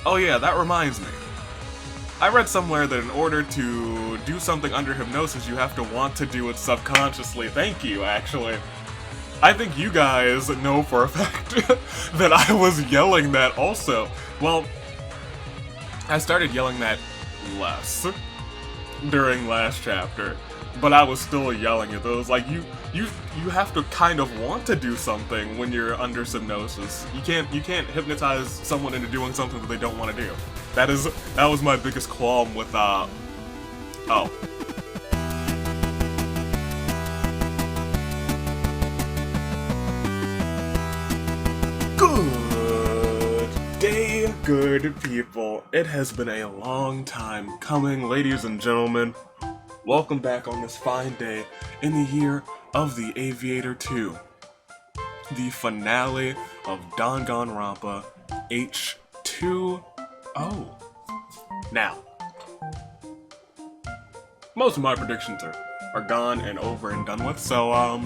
Oh yeah, that reminds me. I read somewhere that in order to do something under hypnosis, you have to want to do it subconsciously. Thank you, actually. I think you guys know for a fact that I was yelling that also. Well, I started yelling that less during last chapter, but I was still yelling it. It was like you have to kind of want to do something when you're under hypnosis. You can't hypnotize someone into doing something that they don't want to do. That was my biggest qualm with oh. Good day, good people. It has been a long time coming, ladies and gentlemen. Welcome back on this fine day in the year of the Aviator 2. The finale of Danganronpa H20. Now, most of my predictions are gone and over and done with, so,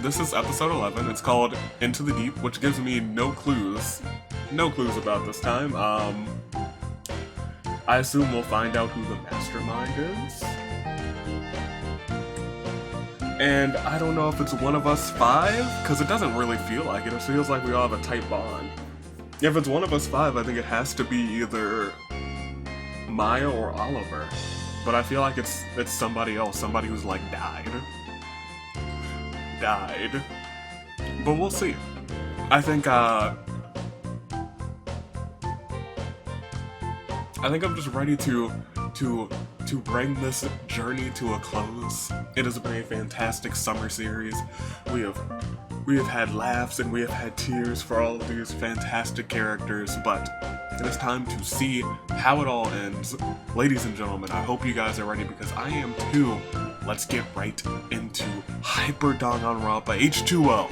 this is episode 11. It's called Into the Deep, which gives me no clues. No clues about this time. I assume we'll find out who the mastermind is. And I don't know if it's one of us five, because it doesn't really feel like it. It feels like we all have a tight bond. If it's one of us five, I think it has to be either Maya or Oliver. But I feel like it's somebody else, somebody who's like died. But we'll see. I think I'm just ready to bring this journey to a close. It has been a fantastic summer series. We have had laughs and we have had tears for all of these fantastic characters, but it is time to see how it all ends. Ladies and gentlemen, I hope you guys are ready because I am too. Let's get right into Hyper Danganronpa H20,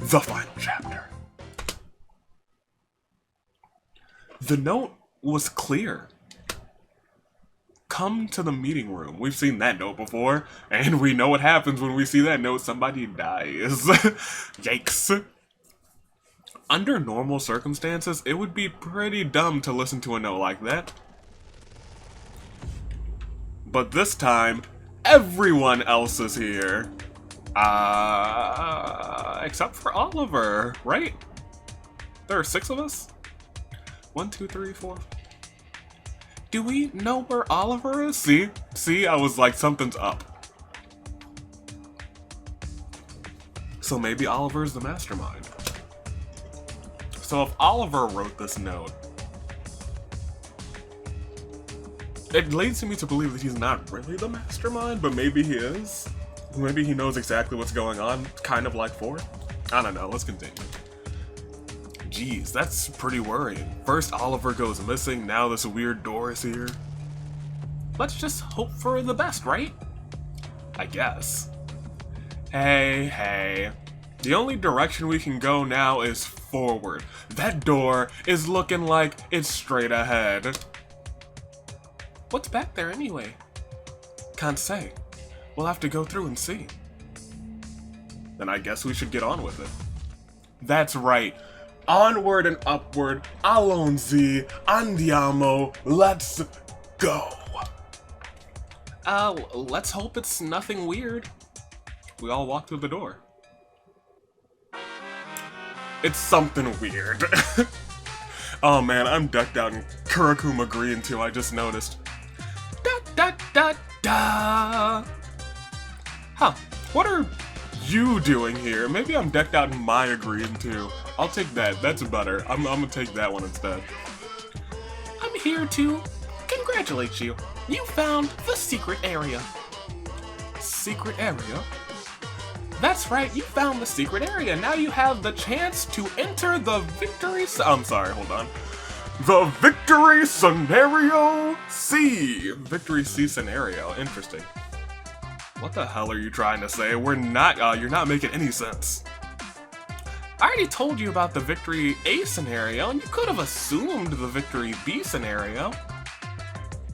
the final chapter. The note was clear. Come to the meeting room. We've seen that note before, and we know what happens when we see that note. Somebody dies. Yikes. Under normal circumstances, it would be pretty dumb to listen to a note like that. But this time, everyone else is here. Except for Oliver, right? There are 6 of us? 1, 2, 3, 4. Do we know where Oliver is? See, I was like, something's up. So maybe Oliver's the mastermind. So if Oliver wrote this note, it leads me to believe that he's not really the mastermind, but maybe he is. Maybe he knows exactly what's going on, kind of like 4. I don't know, let's continue. Jeez, that's pretty worrying. First Oliver goes missing, now this weird door is here. Let's just hope for the best, right? I guess. Hey. The only direction we can go now is forward. That door is looking like it's straight ahead. What's back there anyway? Can't say. We'll have to go through and see. Then I guess we should get on with it. That's right. Onward and upward, Alonzi, andiamo, let's go. Let's hope it's nothing weird. We all walk through the door. It's something weird. Oh man, I'm decked out in Kurakuma green too, I just noticed. Da. Huh, what are you doing here? Maybe I'm decked out in Maya green too. I'll take that. That's better. I'm gonna take that one instead. I'm here to congratulate you. You found the secret area. Secret area? That's right, you found the secret area. Now you have the chance to enter the victory... I'm sorry, hold on. The Victory Scenario C. Victory C scenario. Interesting. What the hell are you trying to say? We're not, you're not making any sense. I already told you about the Victory A scenario, and you could have assumed the Victory B scenario.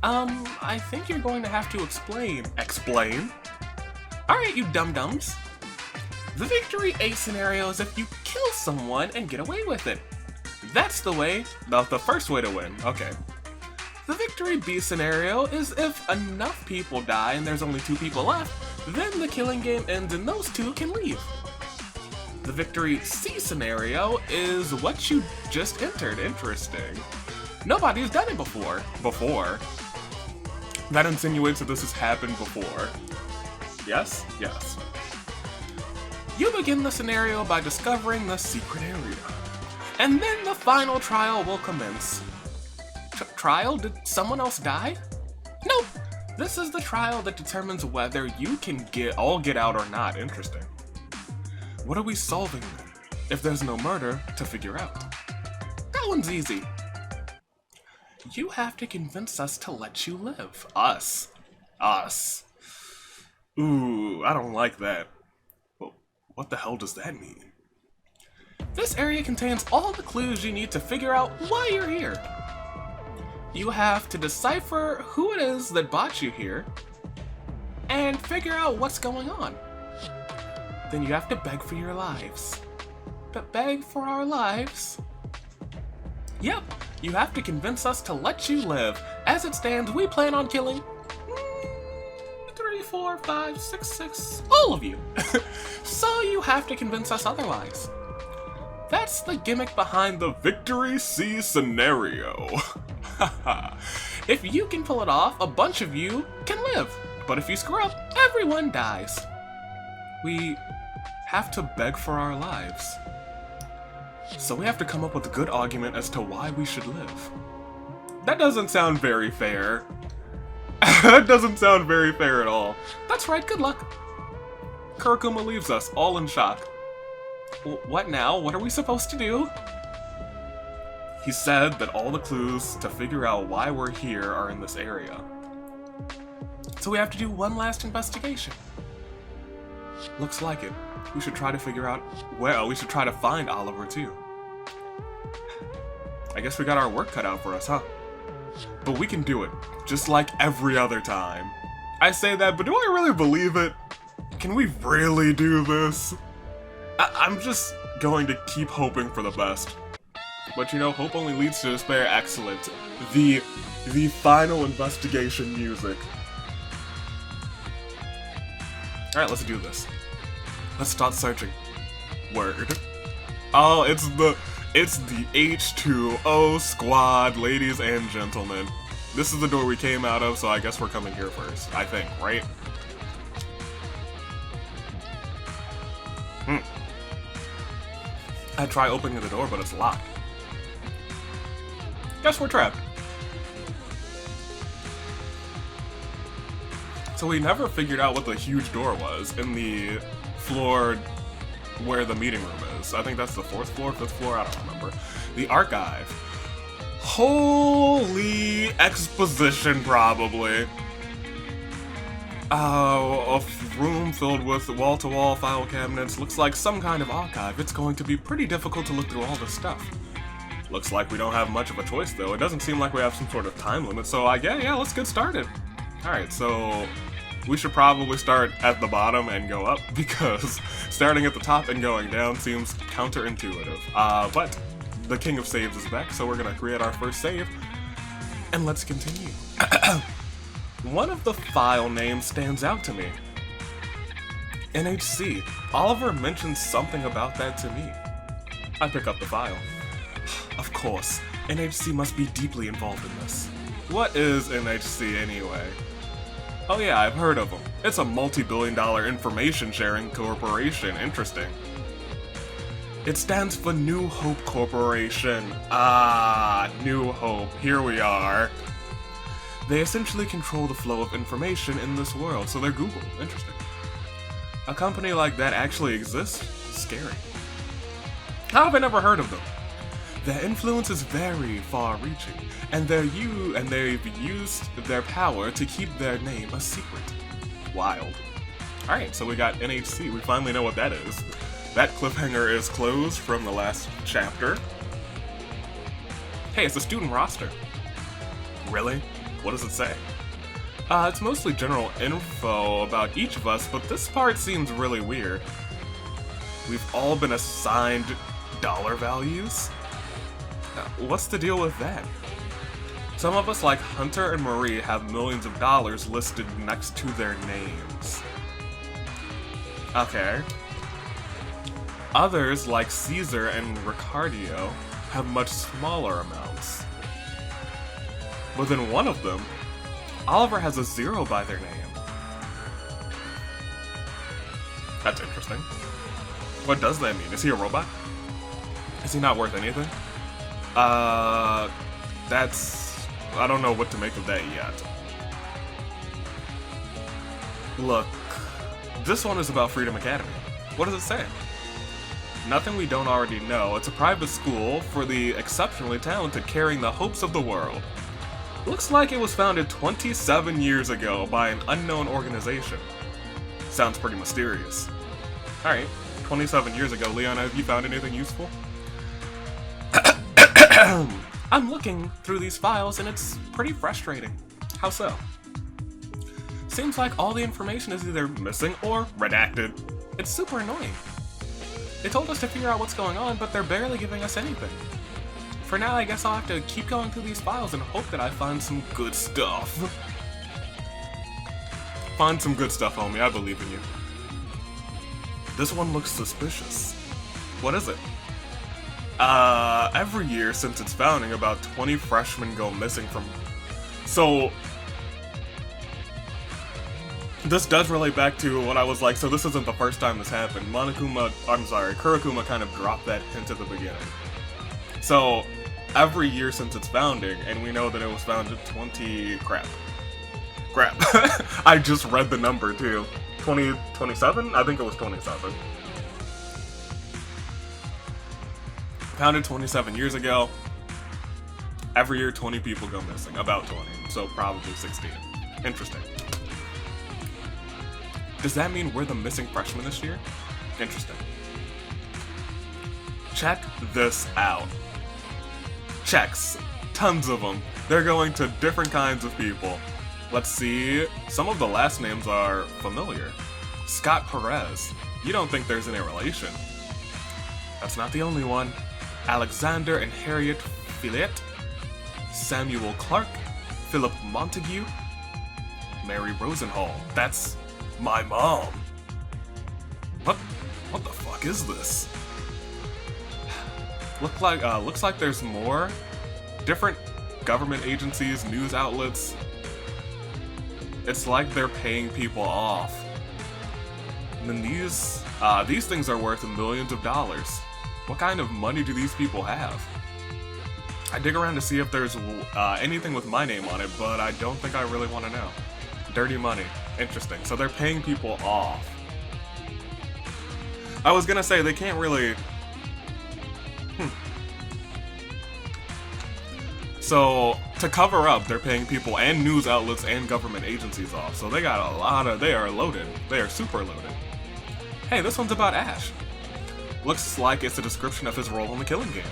I think you're going to have to explain. Explain? Alright, you dum-dums. The Victory A scenario is if you kill someone and get away with it. That's the way, the first way to win. Okay. The victory B scenario is if enough people die and there's only 2 people left, then the killing game ends and those 2 can leave. The victory C scenario is what you just entered. Interesting. Nobody's done it before. That insinuates that this has happened before. Yes? Yes. You begin the scenario by discovering the secret area. And then the final trial will commence. Trial? Did someone else die? Nope. This is the trial that determines whether you can all get out or not. Interesting. What are we solving then? If there's no murder to figure out. That one's easy. You have to convince us to let you live. Us. Ooh, I don't like that. Well, what the hell does that mean? This area contains all the clues you need to figure out why you're here. You have to decipher who it is that brought you here, and figure out what's going on. Then you have to beg for your lives. But beg for our lives? Yep, you have to convince us to let you live. As it stands, we plan on killing 3, 4, 5, 6, all of you. So you have to convince us otherwise. That's the gimmick behind the Victory C scenario. If you can pull it off, a bunch of you can live. But if you screw up, everyone dies. We have to beg for our lives. So we have to come up with a good argument as to why we should live. That doesn't sound very fair. That doesn't sound very fair at all. That's right, good luck. Kurokuma leaves us, all in shock. What now? What are we supposed to do? He said that all the clues to figure out why we're here are in this area. So we have to do one last investigation. Looks like it. We should try to figure out, well, we should try to find Oliver too. I guess we got our work cut out for us, huh? But we can do it, just like every other time. I say that, but do I really believe it? Can we really do this? I'm just going to keep hoping for the best. But you know, hope only leads to despair. Excellent. The final investigation music. Alright, let's do this. Let's start searching. Word. Oh, it's the H20 squad, ladies and gentlemen. This is the door we came out of, so I guess we're coming here first. I think, right? I try opening the door, but it's locked. Guess we're trapped. So we never figured out what the huge door was in the floor where the meeting room is. I think that's the 4th floor, 5th floor, I don't remember. The archive. Holy exposition, probably. A room filled with wall-to-wall file cabinets. Looks like some kind of archive. It's going to be pretty difficult to look through all this stuff. Looks like we don't have much of a choice, though. It doesn't seem like we have some sort of time limit, so yeah, let's get started. Alright, so we should probably start at the bottom and go up, because starting at the top and going down seems counterintuitive. But the king of saves is back, so we're gonna create our first save, and let's continue. One of the file names stands out to me. NHC. Oliver mentioned something about that to me. I pick up the file. Of course, NHC must be deeply involved in this. What is NHC anyway? Oh yeah, I've heard of them. It's a multi-billion-dollar information-sharing corporation. Interesting. It stands for New Hope Corporation. Ah, New Hope. Here we are. They essentially control the flow of information in this world, so they're Google. Interesting. A company like that actually exists? Scary. How have I never heard of them? Their influence is very far-reaching, and they've used their power to keep their name a secret. Wild. Alright, so we got NHC. We finally know what that is. That cliffhanger is closed from the last chapter. Hey, it's a student roster. Really? What does it say? It's mostly general info about each of us, but this part seems really weird. We've all been assigned dollar values? what's the deal with that? Some of us, like Hunter and Marie, have millions of dollars listed next to their names. Okay. Others, like Caesar and Ricardio, have much smaller amounts. But then one of them, Oliver, has a 0 by their name. That's interesting. What does that mean? Is he a robot? Is he not worth anything? That's... I don't know what to make of that yet. Look, this one is about Freedom Academy. What does it say? Nothing we don't already know. It's a private school for the exceptionally talented, carrying the hopes of the world. Looks like it was founded 27 years ago by an unknown organization. Sounds pretty mysterious. Alright, 27 years ago, Leon, have you found anything useful? I'm looking through these files and it's pretty frustrating. How so? Seems like all the information is either missing or redacted. It's super annoying. They told us to figure out what's going on, but they're barely giving us anything. For now, I guess I'll have to keep going through these files and hope that I find some good stuff. Find some good stuff, homie. I believe in you. This one looks suspicious. What is it? Every year since its founding, about 20 freshmen go missing from... So... This does relate back to what I was like, so this isn't the first time this happened. Kurokuma kind of dropped that hint at the beginning. So, every year since its founding, and we know that it was founded 20... Crap. I just read the number, too. 27? I think it was 27. Founded 27 years ago. Every year 20 people go missing. About 20. So probably 16. Interesting. Does that mean we're the missing freshmen this year? Interesting. Check this out. Checks. Tons of them. They're going to different kinds of people. Let's see. Some of the last names are familiar. Scott Perez. You don't think there's any relation. That's not the only one. Alexander and Harriet Fillet. Samuel Clark. Philip Montague. Mary Rosenhall. That's my mom. What the fuck is this? Looks like there's more. Different government agencies, news outlets. It's like they're paying people off. And then these things are worth millions of dollars. What kind of money do these people have? I dig around to see if there's anything with my name on it, but I don't think I really want to know. Dirty money. Interesting. So they're paying people off. I was gonna say, they can't really... So, to cover up, they're paying people and news outlets and government agencies off. So they got a lot of... They are loaded. They are super loaded. Hey, this one's about Ash. Looks like it's a description of his role in the Killing Game.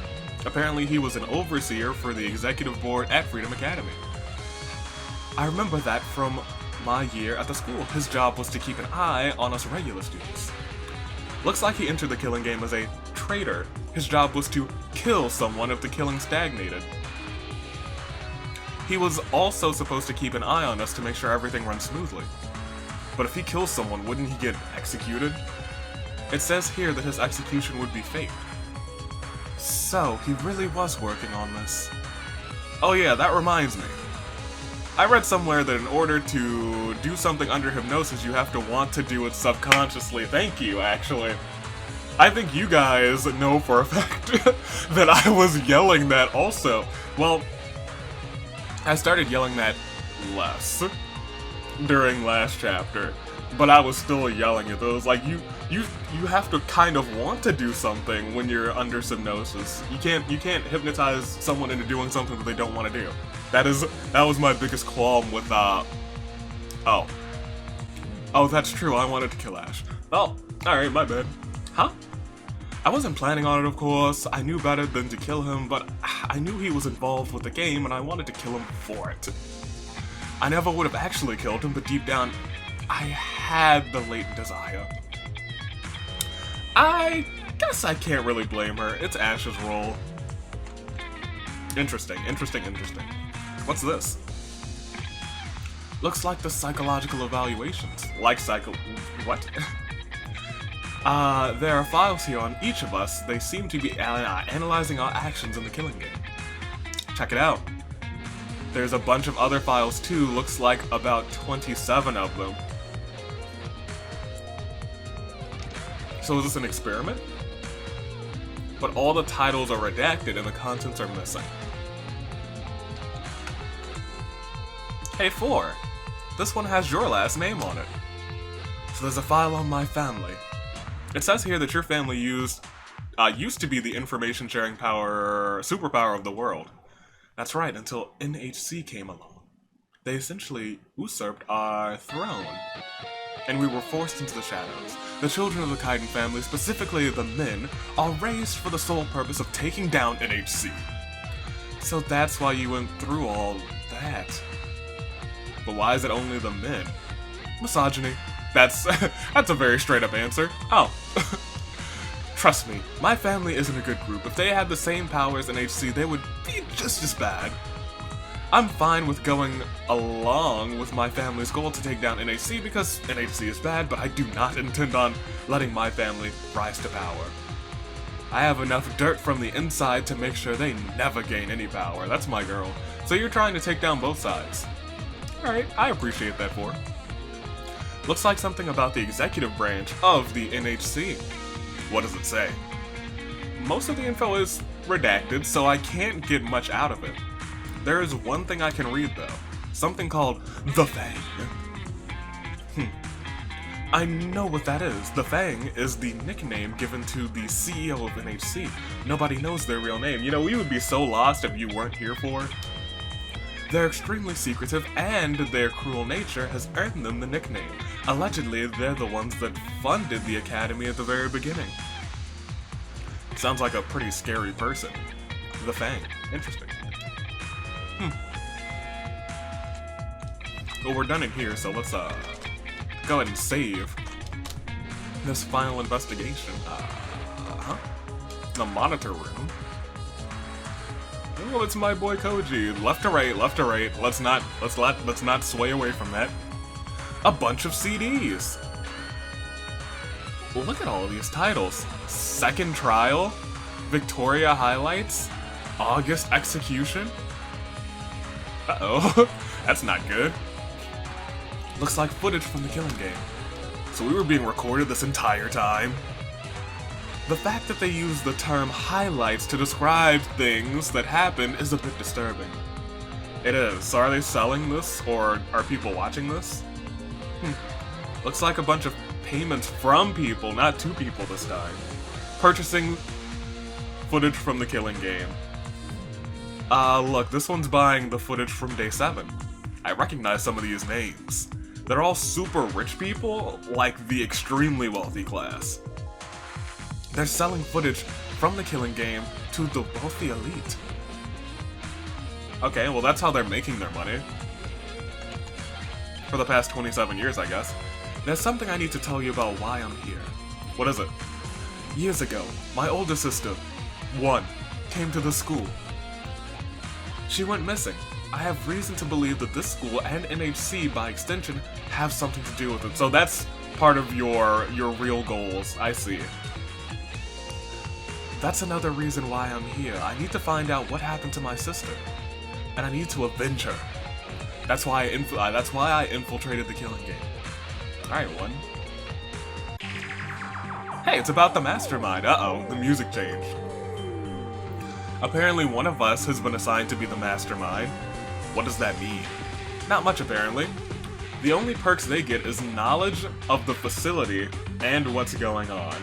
Apparently he was an overseer for the executive board at Freedom Academy. I remember that from my year at the school. His job was to keep an eye on us regular students. Looks like he entered the Killing Game as a traitor. His job was to kill someone if the killing stagnated. He was also supposed to keep an eye on us to make sure everything runs smoothly. But if he kills someone, wouldn't he get executed? It says here that his execution would be faked. So, he really was working on this. Oh yeah, that reminds me. I read somewhere that in order to do something under hypnosis, you have to want to do it subconsciously. Thank you, actually. I think you guys know for a fact that I was yelling that also. Well, I started yelling that less during last chapter, but I was still yelling it. It was like, you have to kind of want to do something when you're under hypnosis. You can't hypnotize someone into doing something that they don't want to do. That was my biggest qualm with oh, that's true. I wanted to kill Ash. Oh, all right, my bad. Huh? I wasn't planning on it, of course. I knew better than to kill him, but I knew he was involved with the game, and I wanted to kill him for it. I never would have actually killed him, but deep down, I had the latent desire. I guess I can't really blame her. It's Ash's role. Interesting. What's this? Looks like the psychological evaluations. What? There are files here on each of us. They seem to be analyzing our actions in the killing game. Check it out. There's a bunch of other files too. Looks like about 27 of them. So is this an experiment? But all the titles are redacted and the contents are missing. Hey 4, this one has your last name on it. So there's a file on my family. It says here that your family used to be the information sharing superpower of the world. That's right, until NHC came along. They essentially usurped our throne. And we were forced into the shadows. The children of the Kaiden family, specifically the men, are raised for the sole purpose of taking down NHC. So that's why you went through all that. But why is it only the men? Misogyny. That's a very straight up answer. Oh. Trust me, my family isn't a good group. If they had the same powers as NHC, they would be just as bad. I'm fine with going along with my family's goal to take down NHC because NHC is bad, but I do not intend on letting my family rise to power. I have enough dirt from the inside to make sure they never gain any power. That's my girl. So you're trying to take down both sides. Alright, I appreciate that for. Looks like something about the executive branch of the NHC. What does it say? Most of the info is redacted, so I can't get much out of it. There is one thing I can read though. Something called the Fang. I know what that is. The Fang is the nickname given to the CEO of NHC. Nobody knows their real name. You know, we would be so lost if you weren't here for. They're extremely secretive, and their cruel nature has earned them the nickname. Allegedly, they're the ones that funded the Academy at the very beginning. Sounds like a pretty scary person. The Fang. Interesting. Well, we're done in here, so let's, go ahead and save this final investigation. The monitor room. Oh, it's my boy Koji. Left to right, left to right. Let's not sway away from that. A bunch of CDs. Well, look at all of these titles. Second Trial, Victoria Highlights, August Execution. Uh-oh, that's not good. Looks like footage from the killing game. So we were being recorded this entire time. The fact that they use the term highlights to describe things that happen is a bit disturbing. It is. So are they selling this, or are people watching this? Looks like a bunch of payments from people, not to people this time. Purchasing footage from the killing game. Look, this one's buying the footage from day 7. I recognize some of these names. They're all super rich people, like the extremely wealthy class. They're selling footage from the killing game to the wealthy elite. Okay, well that's how they're making their money. For the past 27 years, I guess. There's something I need to tell you about why I'm here. What is it? Years ago, my older sister, 1, came to the school. She went missing. I have reason to believe that this school and NHC, by extension, have something to do with it. So that's part of your real goals, I see. That's another reason why I'm here. I need to find out what happened to my sister. And I need to avenge her. That's why I infiltrated the killing game. Alright, 1. Hey, it's about the mastermind. Uh-oh, the music changed. Apparently one of us has been assigned to be the mastermind. What does that mean? Not much, apparently. The only perks they get is knowledge of the facility and what's going on.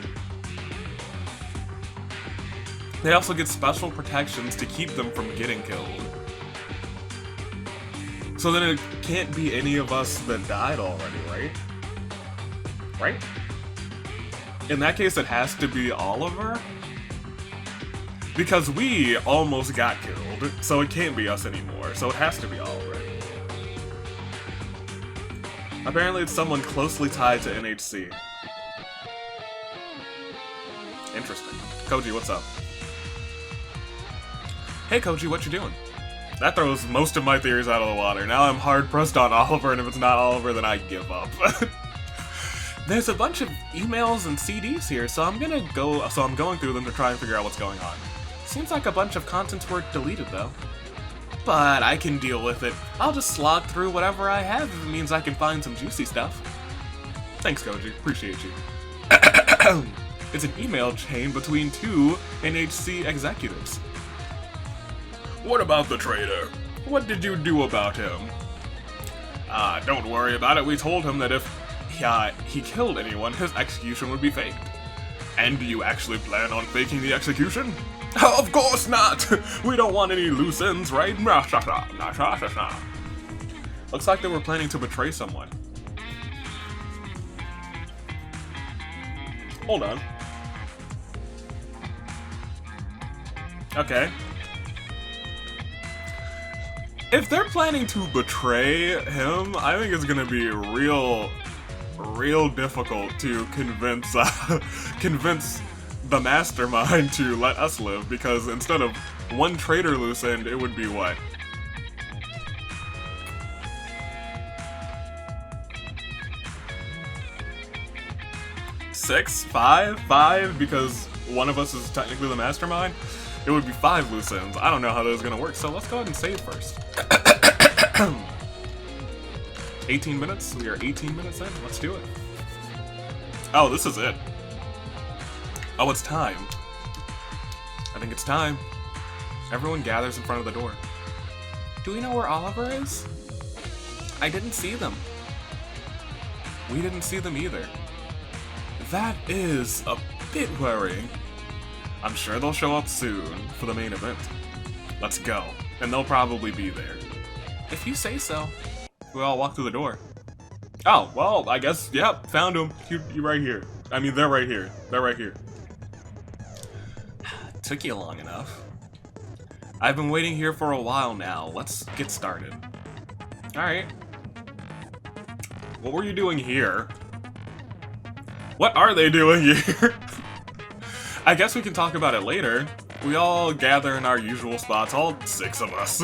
They also get special protections to keep them from getting killed. So then it can't be any of us that died already, right? Right? In that case, it has to be Oliver? Because we almost got killed, so it can't be us anymore, so it has to be Oliver. Apparently it's someone closely tied to NHC. Interesting. Koji, what's up? Hey Koji, what you doing? That throws most of my theories out of the water. Now I'm hard-pressed on Oliver, and if it's not Oliver, then I give up. There's a bunch of emails and CDs here, so I'm going through them to try and figure out what's going on. Seems like a bunch of contents were deleted, though. But I can deal with it. I'll just slog through whatever I have if it means I can find some juicy stuff. Thanks, Koji. Appreciate you. It's an email chain between two NHC executives. What about the traitor? What did you do about him? Don't worry about it. We told him that if he killed anyone, his execution would be faked. And do you actually plan on faking the execution? Of course not! We don't want any loose ends, right? Looks like they were planning to betray someone. Hold on. Okay. If they're planning to betray him, I think it's gonna be real difficult to convince the mastermind to let us live, because instead of one traitor loose end, it would be what? Six? Five? Because one of us is technically the mastermind? It would be 5 loose ends. I don't know how this is gonna work, so let's go ahead and save first. 18 minutes? We are 18 minutes in. Let's do it. Oh, this is it. Oh, it's time. I think it's time. Everyone gathers in front of the door. Do we know where Oliver is? I didn't see them. We didn't see them either. That is a bit worrying. I'm sure they'll show up soon for the main event. Let's go. And they'll probably be there. If you say so. We all walk through the door. Oh, well, I guess, yep, found them. You right here. I mean, they're right here. They're right here. Took you long enough. I've been waiting here for a while now. Let's get started. Alright. What were you doing here? What are they doing here? I guess we can talk about it later. We all gather in our usual spots, all 6 of us.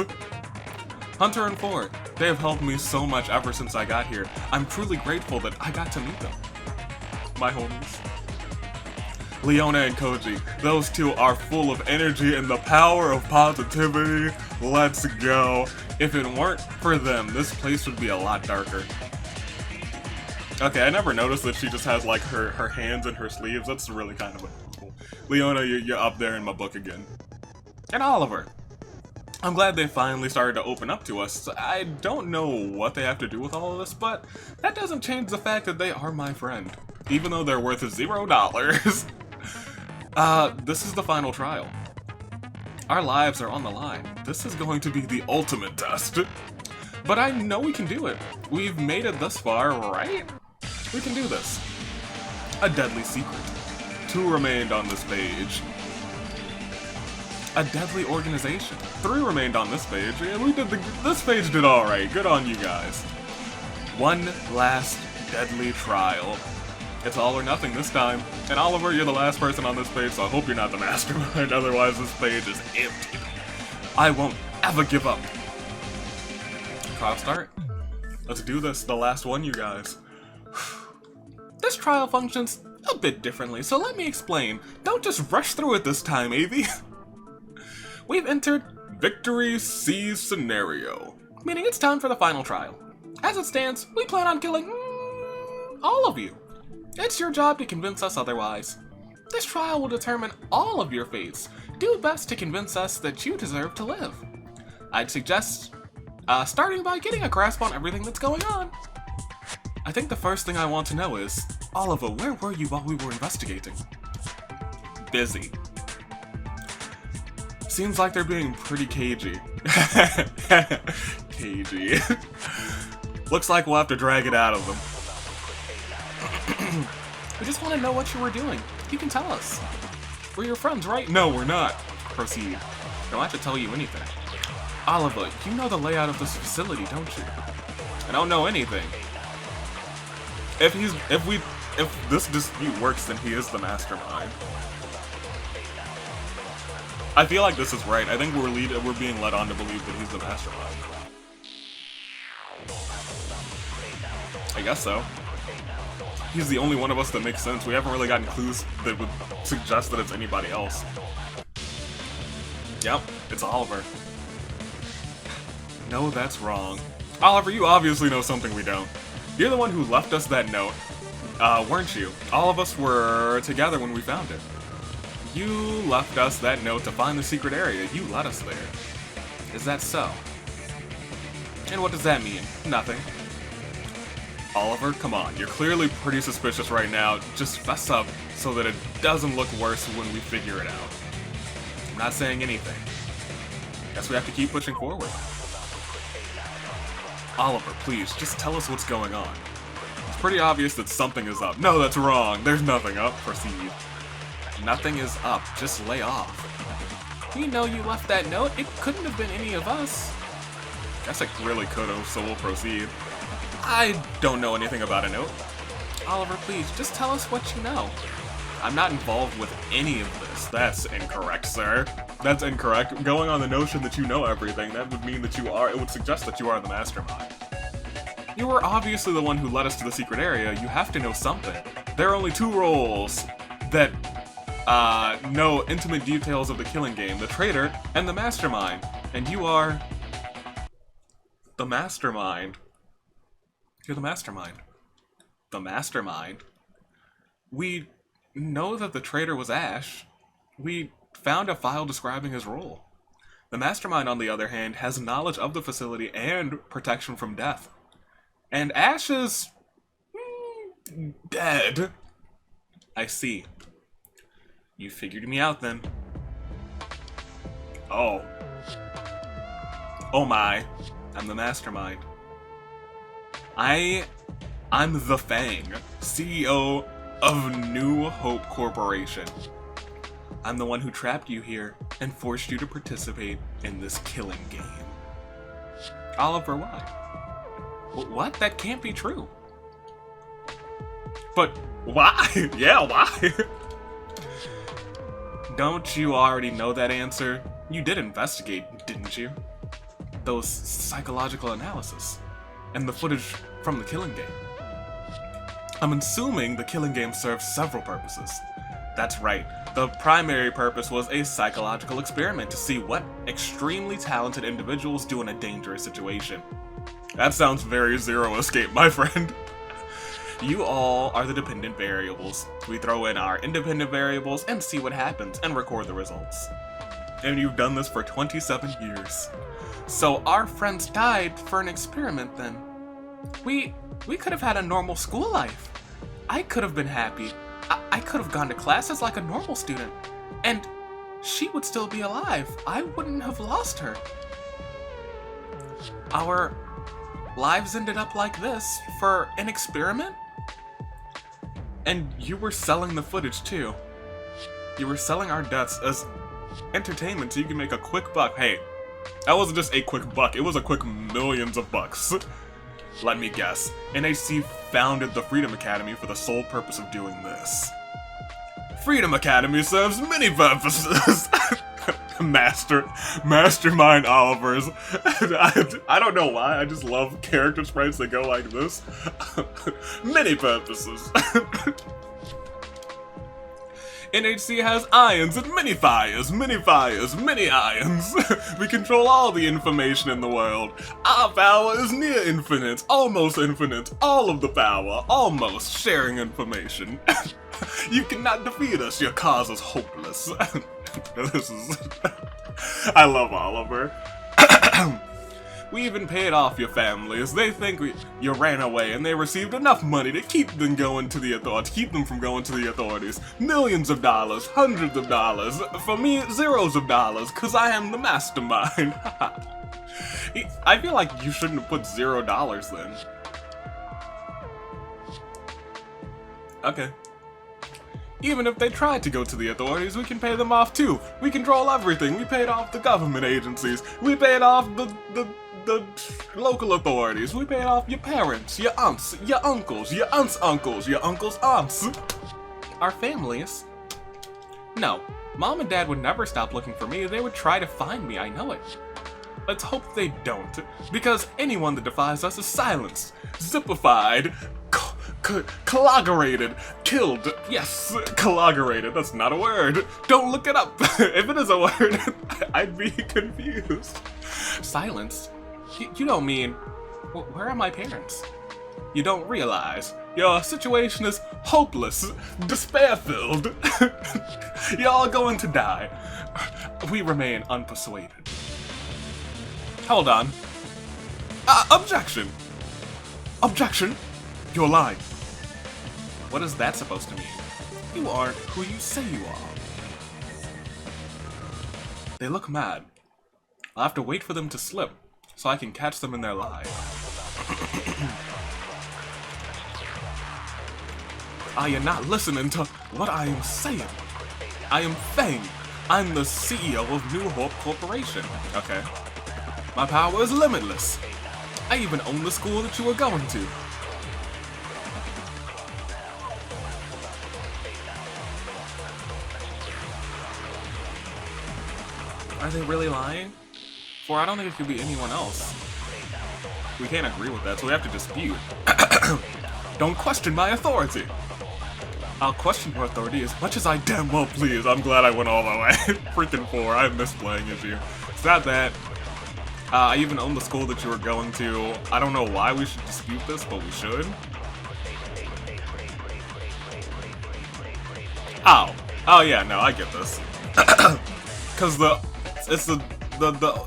Hunter and Ford, they have helped me so much ever since I got here. I'm truly grateful that I got to meet them. My homies. Leona and Koji, those two are full of energy and the power of positivity. Let's go. If it weren't for them, this place would be a lot darker. Okay, I never noticed that she just has like her hands in her sleeves. That's really kind of cool. Leona, you're up there in my book again. And Oliver. I'm glad they finally started to open up to us. I don't know what they have to do with all of this, but that doesn't change the fact that they are my friend. Even though they're worth $0. This is the final trial. Our lives are on the line. This is going to be the ultimate test. But I know we can do it. We've made it thus far, right? We can do this. A deadly secret. 2 remained on this page. A deadly organization. 3 remained on this page. Yeah, this page did alright. Good on you guys. 1 last deadly trial. It's all or nothing this time. And Oliver, you're the last person on this page, so I hope you're not the mastermind, otherwise this page is empty. I won't ever give up. Trial start. Let's do this, the last one, you guys. This trial functions a bit differently, so let me explain. Don't just rush through it this time, Avi. We've entered Victory C scenario, meaning it's time for the final trial. As it stands, we plan on killing all of you. It's your job to convince us otherwise. This trial will determine all of your fates. Do best to convince us that you deserve to live. I'd suggest starting by getting a grasp on everything that's going on. I think the first thing I want to know is, Oliver, where were you while we were investigating? Busy. Seems like they're being pretty cagey. Cagey. Looks like we'll have to drag it out of them. We just want to know what you were doing. You can tell us. We're your friends, right? No, we're not. Proceed. Don't have to tell you anything. Oliver, you know the layout of this facility, don't you? I don't know anything. If this dispute works, then he is the mastermind. I feel like this is right. I think we're being led on to believe that he's the mastermind. I guess so. He's the only one of us that makes sense. We haven't really gotten clues that would suggest that it's anybody else. Yep, it's Oliver. No, that's wrong. Oliver, you obviously know something we don't. You're the one who left us that note, weren't you? All of us were together when we found it. You left us that note to find the secret area. You led us there. Is that so? And what does that mean? Nothing. Oliver, come on. You're clearly pretty suspicious right now. Just fess up so that it doesn't look worse when we figure it out. I'm not saying anything. Guess we have to keep pushing forward. Oliver, please, just tell us what's going on. It's pretty obvious that something is up. No, that's wrong. There's nothing up. Proceed. Nothing is up. Just lay off. We know you left that note. It couldn't have been any of us. Guess it really could have, so we'll proceed. I don't know anything about a note. Oliver, please, just tell us what you know. I'm not involved with any of this. That's incorrect, sir. That's incorrect. Going on the notion that you know everything, that would mean that you are, it would suggest that you are the mastermind. You were obviously the one who led us to the secret area. You have to know something. There are only two roles that know intimate details of the killing game, the traitor and the mastermind. And you are the mastermind. You're the mastermind. The mastermind? We know that the traitor was Ash. We found a file describing his role. The mastermind, on the other hand, has knowledge of the facility and protection from death. And Ash is dead. I see. You figured me out then. Oh. Oh my. I'm the mastermind. I'm the Fang, CEO of New Hope Corporation. I'm the one who trapped you here and forced you to participate in this killing game. Oliver, why? What? That can't be true. But why? Yeah, why? Don't you already know that answer? You did investigate, didn't you? Those psychological analysis and the footage from the killing game. I'm assuming the killing game serves several purposes. That's right. The primary purpose was a psychological experiment to see what extremely talented individuals do in a dangerous situation. That sounds very Zero Escape, my friend. You all are the dependent variables. We throw in our independent variables and see what happens and record the results. And you've done this for 27 years. So our friends died for an experiment then. We could have had a normal school life. I could have been happy. I could have gone to classes like a normal student. And she would still be alive. I wouldn't have lost her. Our lives ended up like this for an experiment? And you were selling the footage too. You were selling our deaths as entertainment so you can make a quick buck. Hey, that wasn't just a quick buck, it was a quick millions of bucks. Let me guess, NHC founded the Freedom Academy for the sole purpose of doing this. Freedom Academy serves many purposes. Mastermind Olivers. I don't know why, I just love character sprites that go like this. Many purposes. NHC has ions and many fires, many ions. We control all the information in the world. Our power is near infinite, almost infinite, all of the power, almost sharing information. You cannot defeat us, your cause is hopeless. I love Oliver. We even paid off your families. They think you ran away and they received enough money to keep them going to the authorities, keep them from going to the authorities. Millions of dollars, hundreds of dollars. For me, zeros of dollars, cause I am the mastermind. I feel like you shouldn't have put $0 then. Okay. Even if they tried to go to the authorities, we can pay them off too. We control everything. We paid off the government agencies. We paid off the local authorities. We paid off your parents, your aunts, your uncles, your aunts' uncles, your uncles' aunts. Our families. No, Mom and Dad would never stop looking for me. They would try to find me, I know it. Let's hope they don't, because anyone that defies us is silenced, zippified, collaborated, killed. Yes, collaborated, that's not a word. Don't look it up. If it is a word, I'd be confused. Silenced? You don't mean, where are my parents? You don't realize your situation is hopeless, despair-filled. You're all going to die. We remain unpersuaded. Hold on. Objection! Objection? You're lying. What is that supposed to mean? You aren't who you say you are. They look mad. I'll have to wait for them to slip, so I can catch them in their lie. Are you not listening to what I am saying? I am Fang. I'm the CEO of New Hope Corporation. Okay. My power is limitless. I even own the school that you are going to. Are they really lying? For I don't think it could be anyone else. We can't agree with that, so we have to dispute. Don't question my authority. I'll question your authority as much as I damn well please. I'm glad I went all the way. Freaking 4, I miss playing as you. It's not that. I even own the school that you were going to. I don't know why we should dispute this, but we should. Oh. Oh yeah, no, I get this. Cause the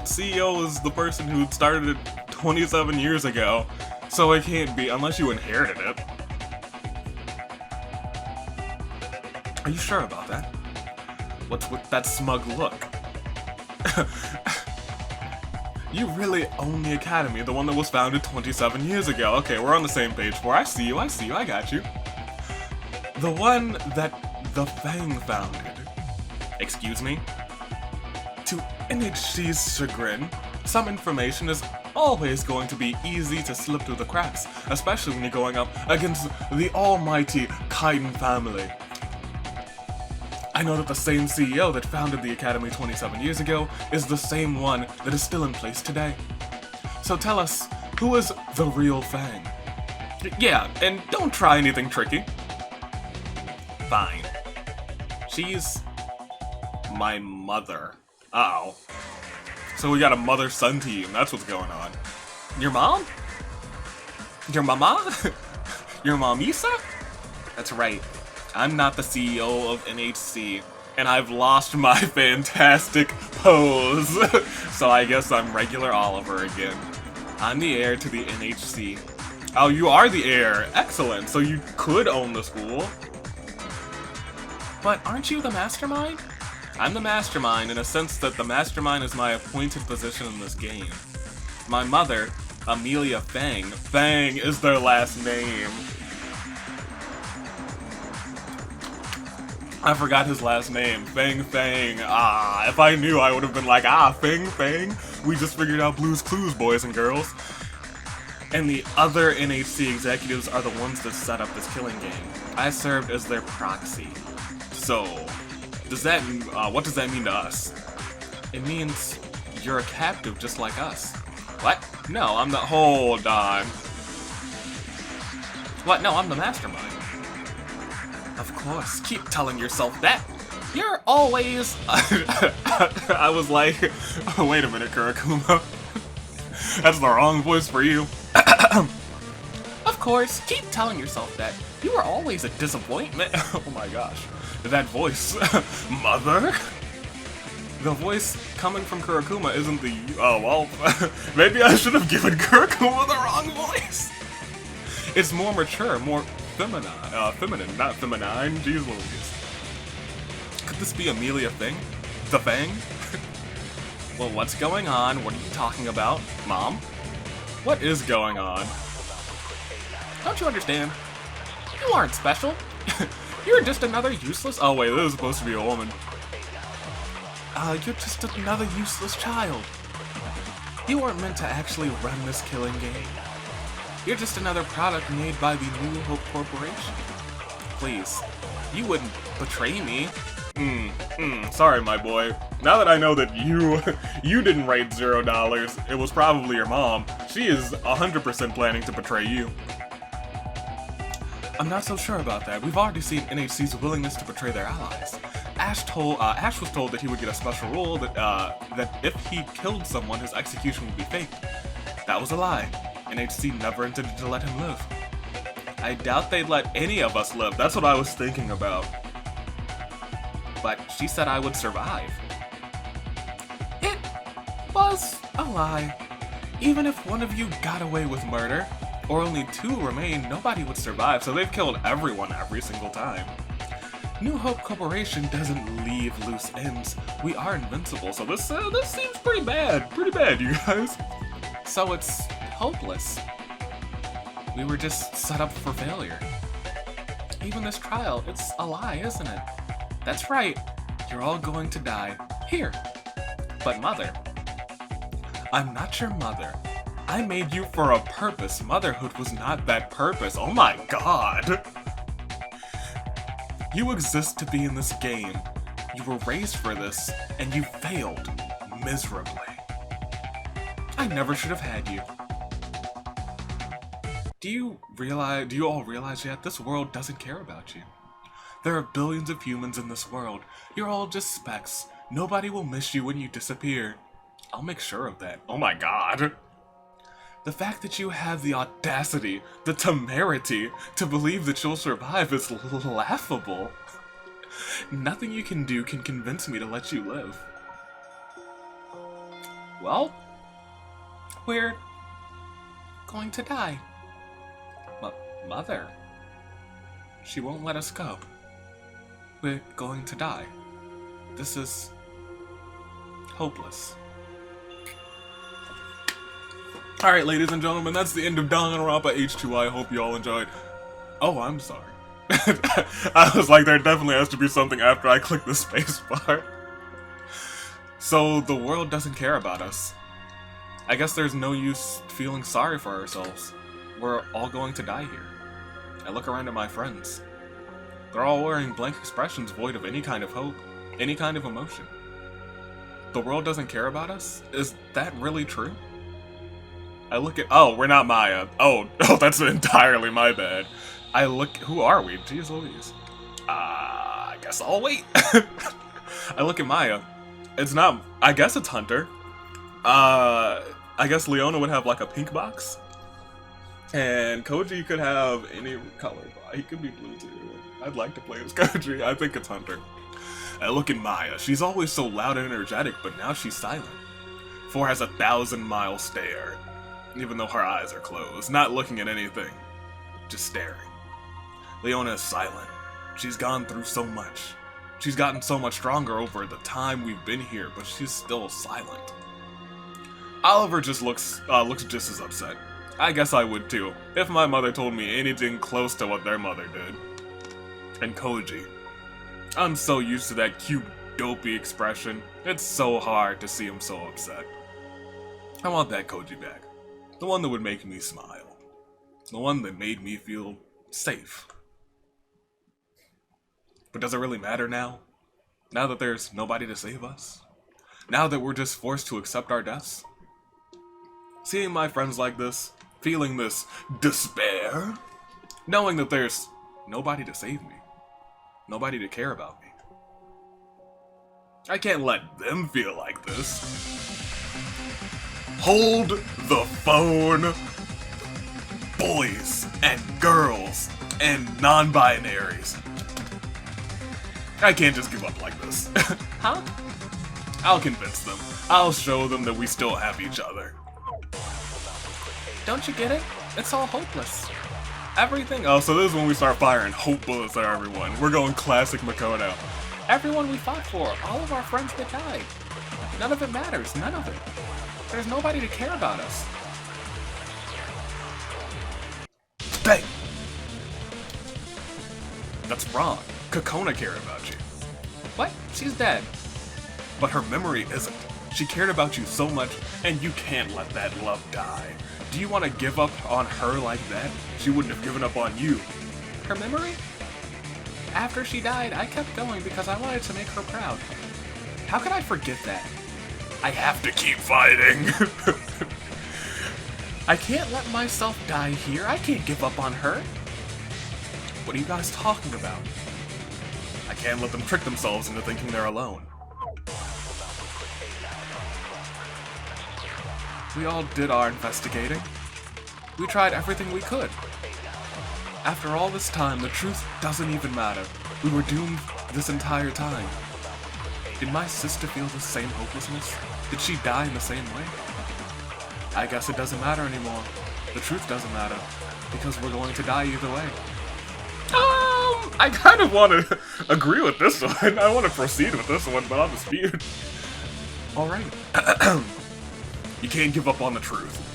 CEO is the person who started it 27 years ago. So it can't be, unless you inherited it. Are you sure about that? What's with that smug look? You really own the Academy, the one that was founded 27 years ago. Okay, we're on the same page. I see you, I got you. The one that the Fang founded. Excuse me? To NHC's chagrin, some information is always going to be easy to slip through the cracks, especially when you're going up against the almighty Kaiden family. I know that the same CEO that founded the Academy 27 years ago is the same one that is still in place today. So tell us, who is the real Fang? Yeah, and don't try anything tricky. Fine. She's my mother. Uh-oh. So we got a mother-son team, that's what's going on. Your mom? Your mama? Your momisa? That's right. I'm not the CEO of NHC, and I've lost my fantastic pose. So I guess I'm regular Oliver again. I'm the heir to the NHC. Oh, you are the heir. Excellent. So you could own the school. But aren't you the mastermind? I'm the mastermind in a sense that the mastermind is my appointed position in this game. My mother, Amelia Fang. Fang is their last name. I forgot his last name. Fang Fang. Ah, if I knew, I would have been like, Fang Fang. We just figured out Blue's Clues, boys and girls. And the other NHC executives are the ones that set up this killing game. I served as their proxy. So, what does that mean to us? It means you're a captive just like us. What? No, I'm the- hold on. What? No, I'm the mastermind. Of course, keep telling yourself that. You're always... I was like, oh, wait a minute, Kurakuma. That's the wrong voice for you. Of course, keep telling yourself that. You were always a disappointment. Oh my gosh. That voice. Mother? The voice coming from Kurakuma isn't the... Oh, well, maybe I should have given Kurakuma the wrong voice. It's more mature, more... feminine, not feminine. Jeez Louise. Could this be Amelia Fang? The Fang? Well, what's going on? What are you talking about? Mom? What is going on? Don't you understand? You aren't special. You're just another useless... Oh wait, this is supposed to be a woman. You're just another useless child. You weren't meant to actually run this killing game. You're just another product made by the New Hope Corporation. Please, you wouldn't betray me. Sorry, my boy. Now that I know that you didn't write $0, it was probably your mom. She is 100% planning to betray you. I'm not so sure about that. We've already seen NHC's willingness to betray their allies. Ash was told that he would get a special rule that if he killed someone, his execution would be faked. That was a lie. NHC never intended to let him live. I doubt they'd let any of us live. That's what I was thinking about. But she said I would survive. It was a lie. Even if one of you got away with murder, or only 2 remain, nobody would survive, so they've killed everyone every single time. New Hope Corporation doesn't leave loose ends. We are invincible, so this seems pretty bad. Pretty bad, you guys. So it's hopeless. We were just set up for failure. Even this trial, it's a lie, isn't it? That's right. You're all going to die. Here. But Mother. I'm not your mother. I made you for a purpose. Motherhood was not that purpose. Oh my god. You exist to be in this game. You were raised for this, and you failed miserably. I never should have had you. Do you all realize yet? This world doesn't care about you. There are billions of humans in this world. You're all just specks. Nobody will miss you when you disappear. I'll make sure of that. Oh my god. The fact that you have the audacity, the temerity, to believe that you'll survive is laughable. Nothing you can do can convince me to let you live. Well, we're going to die. Mother. She won't let us go. We're going to die. This is hopeless. Alright, ladies and gentlemen, that's the end of Danganronpa H20. I hope you all enjoyed. Oh, I'm sorry. I was like, there definitely has to be something after I click the space bar. So, the world doesn't care about us. I guess there's no use feeling sorry for ourselves. We're all going to die here. I look around at my friends. They're all wearing blank expressions void of any kind of hope, any kind of emotion. The world doesn't care about us? Is that really true? I look at- oh, we're not Maya. Oh, that's entirely my bad. I look- who are we? Jeez Louise. I guess I'll wait. I look at Maya. It's not- I guess it's Hunter. I guess Leona would have like a pink box. And Koji could have any color. He could be blue too. I'd like to play as Koji. I think it's Hunter. I look at Maya. She's always so loud and energetic, but now she's silent. 4 has a 1,000-mile stare. Even though her eyes are closed, not looking at anything. Just staring. Leona is silent. She's gone through so much. She's gotten so much stronger over the time we've been here, but she's still silent. Oliver just looks just as upset. I guess I would too, if my mother told me anything close to what their mother did. And Koji. I'm so used to that cute, dopey expression. It's so hard to see him so upset. I want that Koji back. The one that would make me smile. The one that made me feel safe. But does it really matter now? Now that there's nobody to save us? Now that we're just forced to accept our deaths? Seeing my friends like this, feeling this despair, knowing that there's nobody to save me, nobody to care about me. I can't let them feel like this. Hold the phone, boys and girls and non-binaries. I can't just give up like this. Huh? I'll convince them. I'll show them that we still have each other. Don't you get it? It's all hopeless. Everything- oh, so this is when we start firing hope bullets at everyone. We're going classic Makoto. Everyone we fought for, all of our friends that died. None of it matters, none of it. There's nobody to care about us. Bang! That's wrong. Kokona cared about you. What? She's dead. But her memory isn't. She cared about you so much, and you can't let that love die. Do you want to give up on her like that? She wouldn't have given up on you. Her memory? After she died, I kept going because I wanted to make her proud. How could I forget that? I have to keep fighting! I can't let myself die here. I can't give up on her. What are you guys talking about? I can't let them trick themselves into thinking they're alone. We all did our investigating. We tried everything we could. After all this time, the truth doesn't even matter. We were doomed this entire time. Did my sister feel the same hopelessness? Did she die in the same way? I guess it doesn't matter anymore. The truth doesn't matter, because we're going to die either way. I kind of want to agree with this one. I want to proceed with this one, but I'll dispute. Alright. You can't give up on the truth.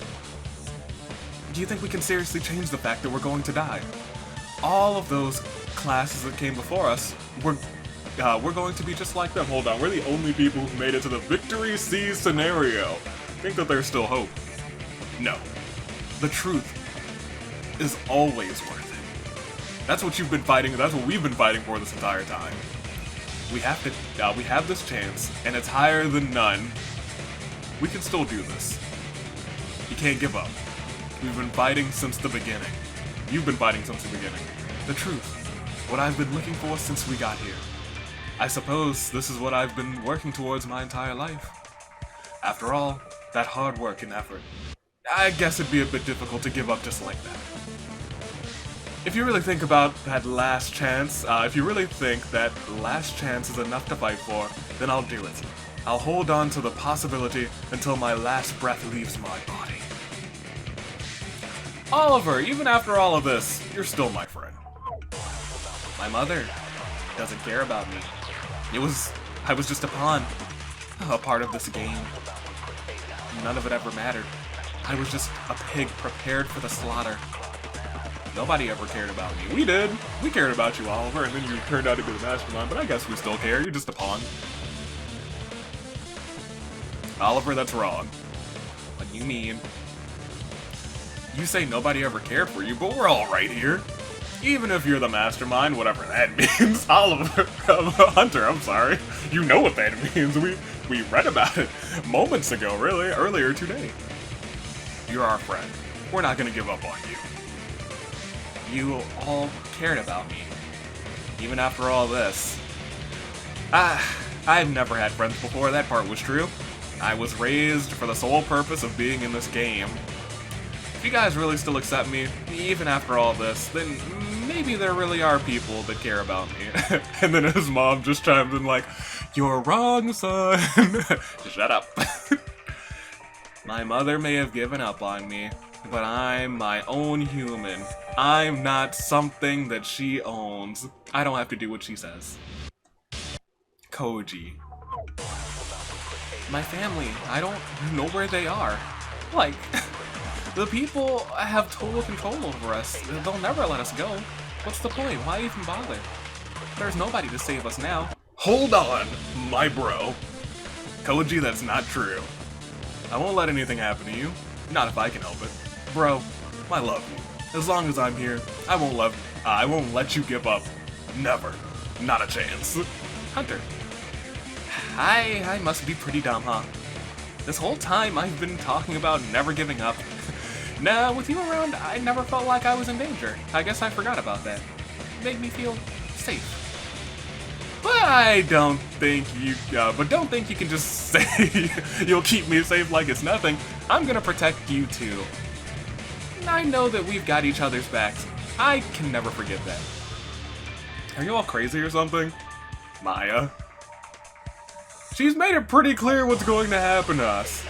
Do you think we can seriously change the fact that we're going to die? All of those classes that came before us, we're going to be just like them. Hold on, we're the only people who made it to the Victory C scenario. Think that there's still hope. No. The truth is always worth it. That's what you've been fighting, that's what we've been fighting for this entire time. We have this chance, and it's higher than none. We can still do this. You can't give up. We've been fighting since the beginning. You've been fighting since the beginning. The truth. What I've been looking for since we got here. I suppose this is what I've been working towards my entire life. After all, that hard work and effort. I guess it'd be a bit difficult to give up just like that. If you really think about that last chance, if you really think that last chance is enough to fight for, then I'll do it. I'll hold on to the possibility until my last breath leaves my body. Oliver, even after all of this, you're still my friend. My mother doesn't care about me. I was just a pawn, a part of this game. None of it ever mattered. I was just a pig prepared for the slaughter. Nobody ever cared about me. We did. We cared about you, Oliver, and then you turned out to be the mastermind, but I guess we still care. You're just a pawn. Oliver, that's wrong. What do you mean? You say nobody ever cared for you, but we're all right here. Even if you're the mastermind, whatever that means. Oliver, Hunter, I'm sorry. You know what that means. We read about it moments ago, really, earlier today. You're our friend. We're not gonna give up on you. You all cared about me. Even after all this. I've never had friends before, that part was true. I was raised for the sole purpose of being in this game. If you guys really still accept me, even after all this, then maybe there really are people that care about me. And then his mom just chimes in like, "You're wrong, son." Shut up. My mother may have given up on me, but I'm my own human. I'm not something that she owns. I don't have to do what she says. Koji. My family, I don't know where they are. Like, the people have total control over us. They'll never let us go. What's the point? Why even bother? There's nobody to save us now. Hold on, my bro. Koji, that's not true. I won't let anything happen to you. Not if I can help it. Bro, I love you. As long as I'm here, I won't let you give up. Never. Not a chance. Hunter. I must be pretty dumb, huh? This whole time I've been talking about never giving up. Nah, with you around, I never felt like I was in danger. I guess I forgot about that. It made me feel safe. But don't think you can just say you'll keep me safe like it's nothing. I'm gonna protect you too. I know that we've got each other's backs. I can never forget that. Are you all crazy or something? Maya. She's made it pretty clear what's going to happen to us.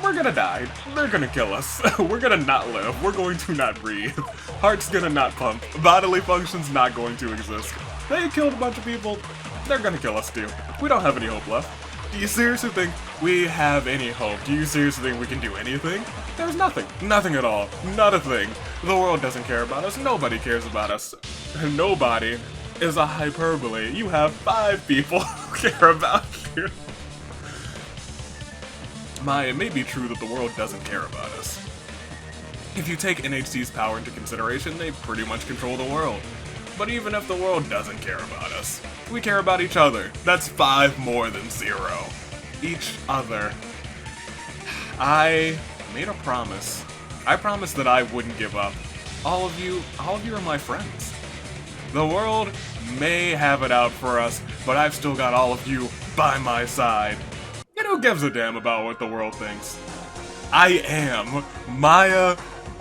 We're gonna die. They're gonna kill us. We're gonna not live. We're going to not breathe. Heart's gonna not pump. Bodily function's not going to exist. They killed a bunch of people. They're gonna kill us too. We don't have any hope left. Do you seriously think we have any hope? Do you seriously think we can do anything? There's nothing. Nothing at all. Not a thing. The world doesn't care about us. Nobody cares about us. Nobody is a hyperbole. You have 5 people who care about you. It may be true that the world doesn't care about us. If you take NHC's power into consideration, they pretty much control the world. But even if the world doesn't care about us, we care about each other. That's 5 more than 0. Each other. I made a promise. I promised that I wouldn't give up. All of you are my friends. The world may have it out for us, but I've still got all of you by my side. And who gives a damn about what the world thinks? I am Maya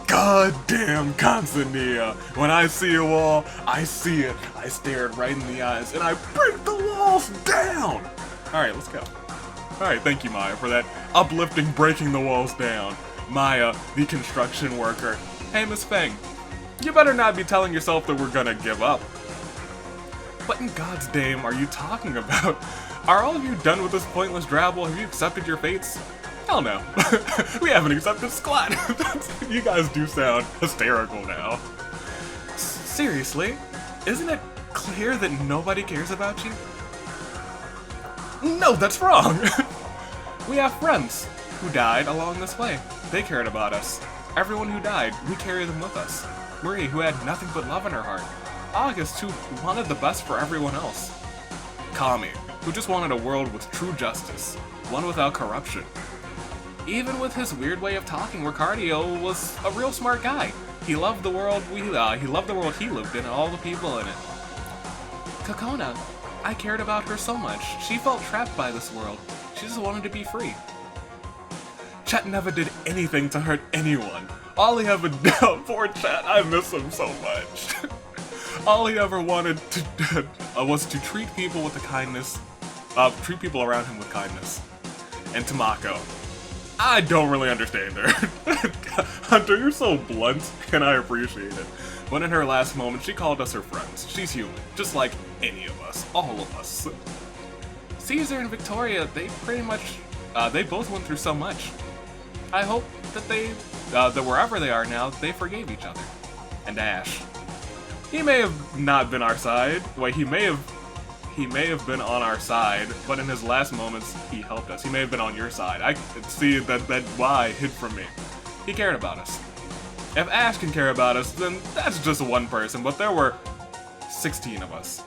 goddamn Constantine. When I see a wall, I see it. I stare it right in the eyes, and I break the walls down! Alright, let's go. Alright, thank you, Maya, for that uplifting breaking the walls down. Maya, the construction worker. Hey, Miss Feng, you better not be telling yourself that we're gonna give up. What in God's name are you talking about? Are all of you done with this pointless drabble? Have you accepted your fates? Hell no. We haven't accepted squat. You guys do sound hysterical now. Seriously? Isn't it clear that nobody cares about you? No, that's wrong! We have friends who died along this way. They cared about us. Everyone who died, we carry them with us. Marie, who had nothing but love in her heart. August, who wanted the best for everyone else. Kami, who just wanted a world with true justice, one without corruption. Even with his weird way of talking, Ricardio was a real smart guy. He loved the world he lived in and all the people in it. Kokona, I cared about her so much. She felt trapped by this world. She just wanted to be free. Chet never did anything to hurt anyone. All he ever did, poor Chet, I miss him so much. All he ever wanted to was to treat people with the kindness, treat people around him with kindness. And Tamako, I don't really understand her. Hunter, you're so blunt, and I appreciate it. When in her last moment, she called us her friends. She's human, just like any of us, all of us. Caesar and Victoria, they pretty much, they both went through so much. I hope that that wherever they are now, they forgave each other. And Ash. He may have not been our side. Wait, he may have been on our side, but in his last moments, he helped us. He may have been on your side. I could see that Y hid from me. He cared about us. If Ash can care about us, then that's just one person, but there were 16 of us.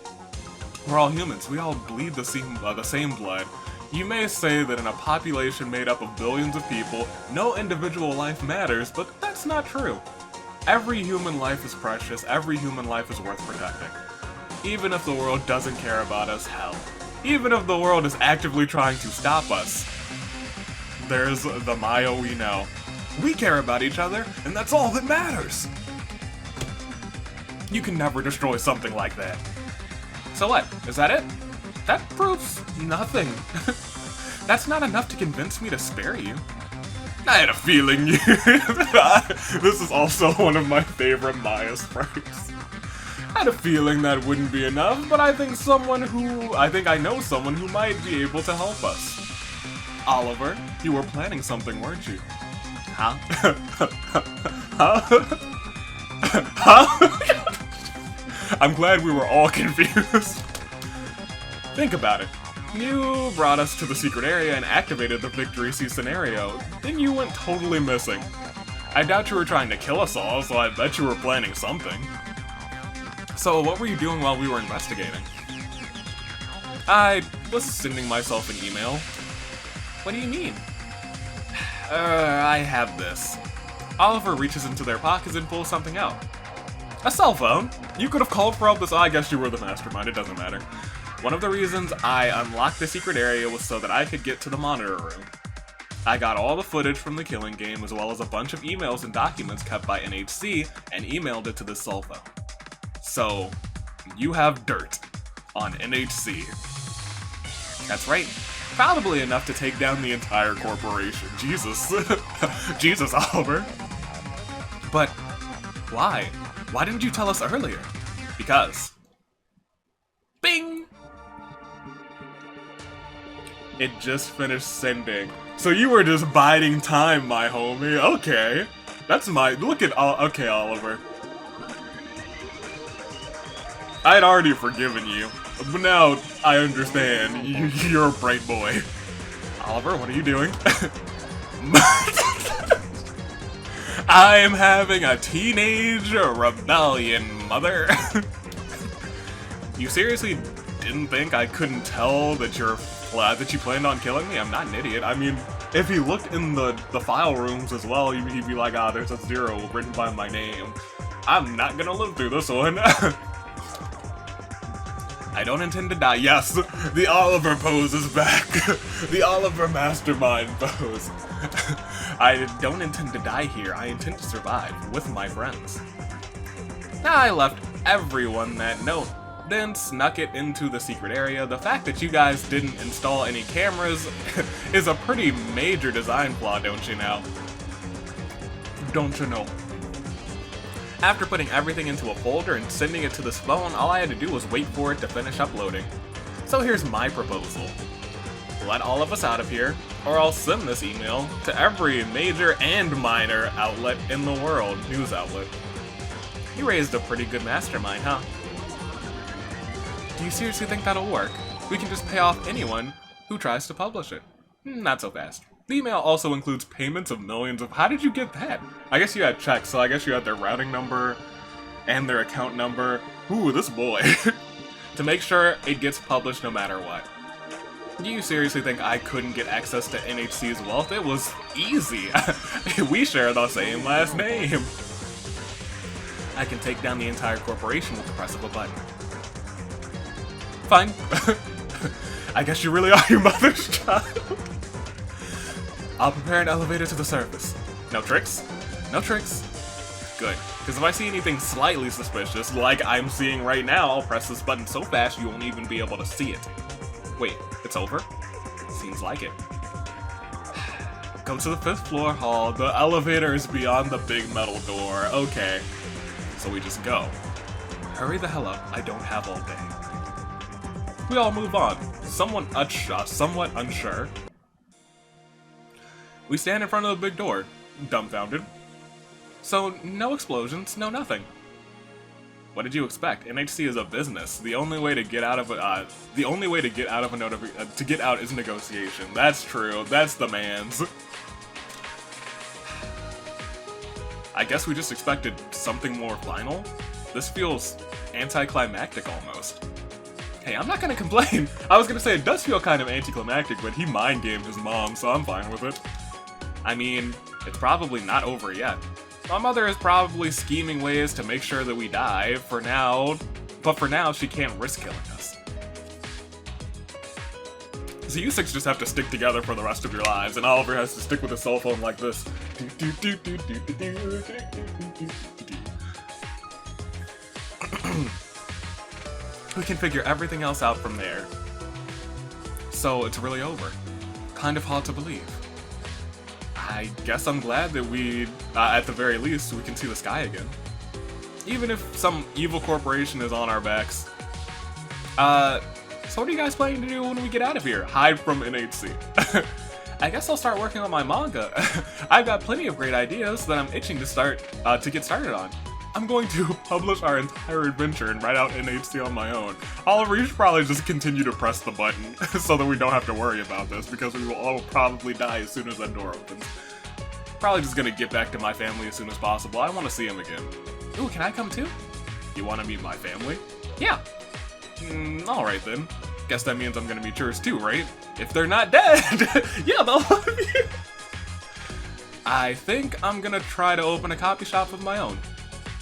We're all humans. We all bleed the same blood. You may say that in a population made up of billions of people, no individual life matters, but that's not true. Every human life is precious. Every human life is worth protecting. Even if the world doesn't care about us, hell. Even if the world is actively trying to stop us. There's the Maya we know. We care about each other, and that's all that matters! You can never destroy something like that. So what? Is that it? That proves nothing. That's not enough to convince me to spare you. I had a feeling you... This is also one of my favorite Maya sprites. I had a feeling that wouldn't be enough, but I think I know someone who might be able to help us. Oliver, you were planning something, weren't you? Huh? Huh? Huh? I'm glad we were all confused. Think about it. You brought us to the secret area and activated the Victory C scenario, then you went totally missing. I doubt you were trying to kill us all, so I bet you were planning something. So what were you doing while we were investigating? I was sending myself an email. What do you mean? I have this. Oliver reaches into their pockets and pulls something out. A cell phone? You could have called for help this- I guess you were the mastermind, it doesn't matter. One of the reasons I unlocked the secret area was so that I could get to the monitor room. I got all the footage from the killing game as well as a bunch of emails and documents kept by NHC and emailed it to this cell phone. So, you have dirt on NHC. That's right. Probably enough to take down the entire corporation. Jesus. Jesus, Oliver. But why? Why didn't you tell us earlier? Because. Bing! It just finished sending. So you were just biding time, my homie. Okay. That's my... Look at... Okay, Oliver. I had already forgiven you. But now, I understand. You're a bright boy. Oliver, what are you doing? I am having a teenage rebellion, mother. You seriously didn't think I couldn't tell that that you planned on killing me? I'm not an idiot. I mean, if he looked in the file rooms as well, he'd be like, ah, there's a 0 written by my name. I'm not gonna live through this one. I don't intend to die. Yes, the Oliver pose is back. The Oliver mastermind pose. I don't intend to die here. I intend to survive with my friends. Now I left everyone that note, then snuck it into the secret area. The fact that you guys didn't install any cameras is a pretty major design flaw, don't you know? Don't you know? After putting everything into a folder and sending it to this phone, all I had to do was wait for it to finish uploading. So here's my proposal. Let all of us out of here, or I'll send this email to every major and minor outlet in the world, news outlet. You raised a pretty good mastermind, huh? Do you seriously think that'll work? We can just pay off anyone who tries to publish it. Not so fast. The email also includes payments of millions of... How did you get that? I guess you had checks, so I guess you had their routing number and their account number. Ooh, this boy. To make sure it gets published no matter what. Do you seriously think I couldn't get access to NHC's wealth? It was easy. We share the same last name. I can take down the entire corporation with the press of a button. Fine. I guess you really are your mother's child. I'll prepare an elevator to the surface. No tricks? No tricks. Good, because if I see anything slightly suspicious, like I'm seeing right now, I'll press this button so fast you won't even be able to see it. Wait, it's over? Seems like it. Go to the 5th floor hall. The elevator is beyond the big metal door. Okay. So we just go. Hurry the hell up. I don't have all day. We all move on. Somewhat unsure. We stand in front of the big door, dumbfounded. So, no explosions, no nothing. What did you expect? NHC is a business. The only way to get out of to get out is negotiation. That's true. That's the man's. I guess we just expected something more final. This feels anticlimactic almost. Hey, I'm not gonna complain. I was gonna say it does feel kind of anticlimactic, but he mind gamed his mom, so I'm fine with it. I mean, it's probably not over yet. My mother is probably scheming ways to make sure that we die for now, but for now she can't risk killing us. So you 6 just have to stick together for the rest of your lives, and Oliver has to stick with a cell phone like this. We can figure everything else out from there. So it's really over. Kind of hard to believe. I guess I'm glad that we, at the very least, we can see the sky again. Even if some evil corporation is on our backs. So what are you guys planning to do when we get out of here? Hide from NHC. I guess I'll start working on my manga. I've got plenty of great ideas that I'm itching to get started on. I'm going to publish our entire adventure and write out NHC on my own. Oliver, you should probably just continue to press the button so that we don't have to worry about this, because we will all probably die as soon as that door opens. Probably just gonna get back to my family as soon as possible. I want to see him again. Ooh, can I come too? You want to meet my family? Yeah. Alright then. Guess that means I'm gonna meet yours too, right? If they're not dead! Yeah, they'll love you! I think I'm gonna try to open a copy shop of my own.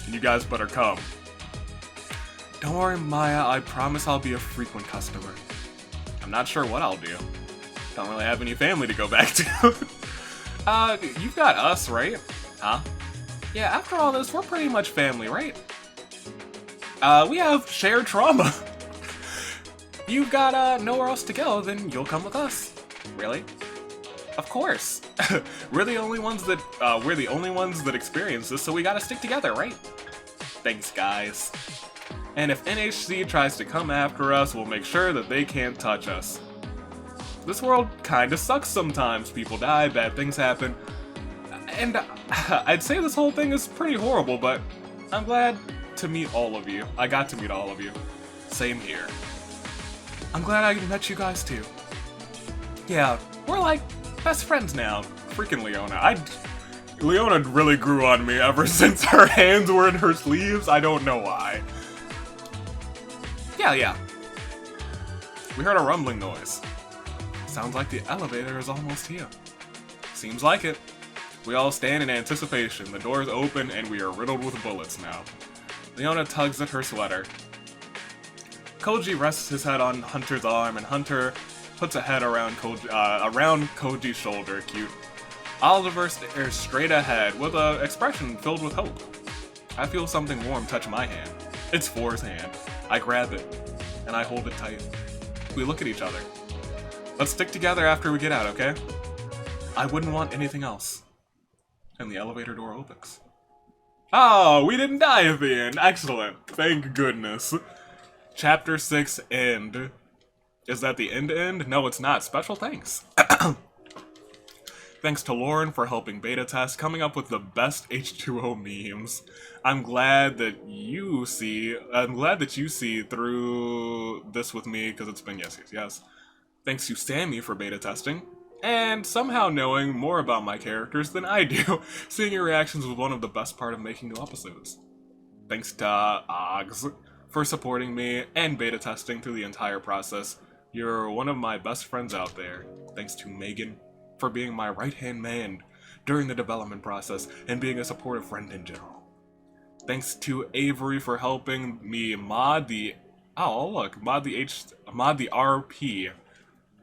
You guys better come. Don't worry, Maya, I promise I'll be a frequent customer. I'm not sure what I'll do. Don't really have any family to go back to. You've got us, right? Huh? Yeah, after all this, we're pretty much family, right? We have shared trauma. You've got, nowhere else to go, then you'll come with us. Really? Of course. We're the only ones that experience this, so we gotta stick together, right? Thanks, guys. And if NHC tries to come after us, we'll make sure that they can't touch us. This world kinda sucks sometimes. People die, bad things happen. And I'd say this whole thing is pretty horrible, but I'm glad to meet all of you. I got to meet all of you. Same here. I'm glad I met you guys too. Yeah, we're like best friends now. Freaking Leona. Leona really grew on me ever since her hands were in her sleeves. I don't know why. Yeah. We heard a rumbling noise. Sounds like the elevator is almost here. Seems like it. We all stand in anticipation. The doors open and we are riddled with bullets now. Leona tugs at her sweater. Koji rests his head on Hunter's arm, and Hunter puts a head around Koji's shoulder. Cute. Oliver stares straight ahead with an expression filled with hope. I feel something warm touch my hand. It's Four's hand. I grab it, and I hold it tight. We look at each other. Let's stick together after we get out, okay? I wouldn't want anything else. And the elevator door opens. Oh, we didn't die at the end. Excellent. Thank goodness. Chapter 6 end. Is that the end? No, it's not. Special thanks. Thanks to Lauren for helping beta test, coming up with the best H2O memes. I'm glad that you see through this with me, because it's been yes. Thanks to Sammy for beta testing, and somehow knowing more about my characters than I do. Seeing your reactions was one of the best part of making new episodes. Thanks to Oggs for supporting me and beta testing through the entire process. You're one of my best friends out there. Thanks to Megan for being my right-hand man during the development process and being a supportive friend in general. Thanks to Avery for helping me mod the RP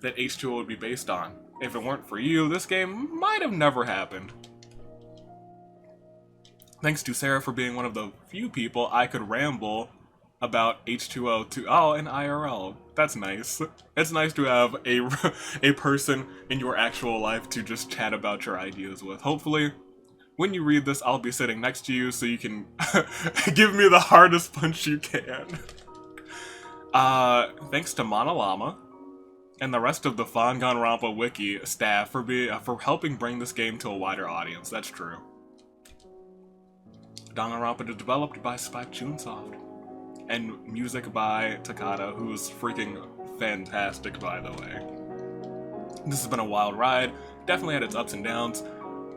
that H2O would be based on. If it weren't for you, this game might have never happened. Thanks to Sarah for being one of the few people I could ramble about H2O to in IRL. That's nice. It's nice to have a person in your actual life to just chat about your ideas with. Hopefully, when you read this, I'll be sitting next to you so you can give me the hardest punch you can. Thanks to Monolama and the rest of the Danganronpa Wiki staff for helping bring this game to a wider audience. That's true. Danganronpa is developed by Spike Chunsoft. And music by Takata, who's freaking fantastic, by the way. This has been a wild ride. Definitely had its ups and downs.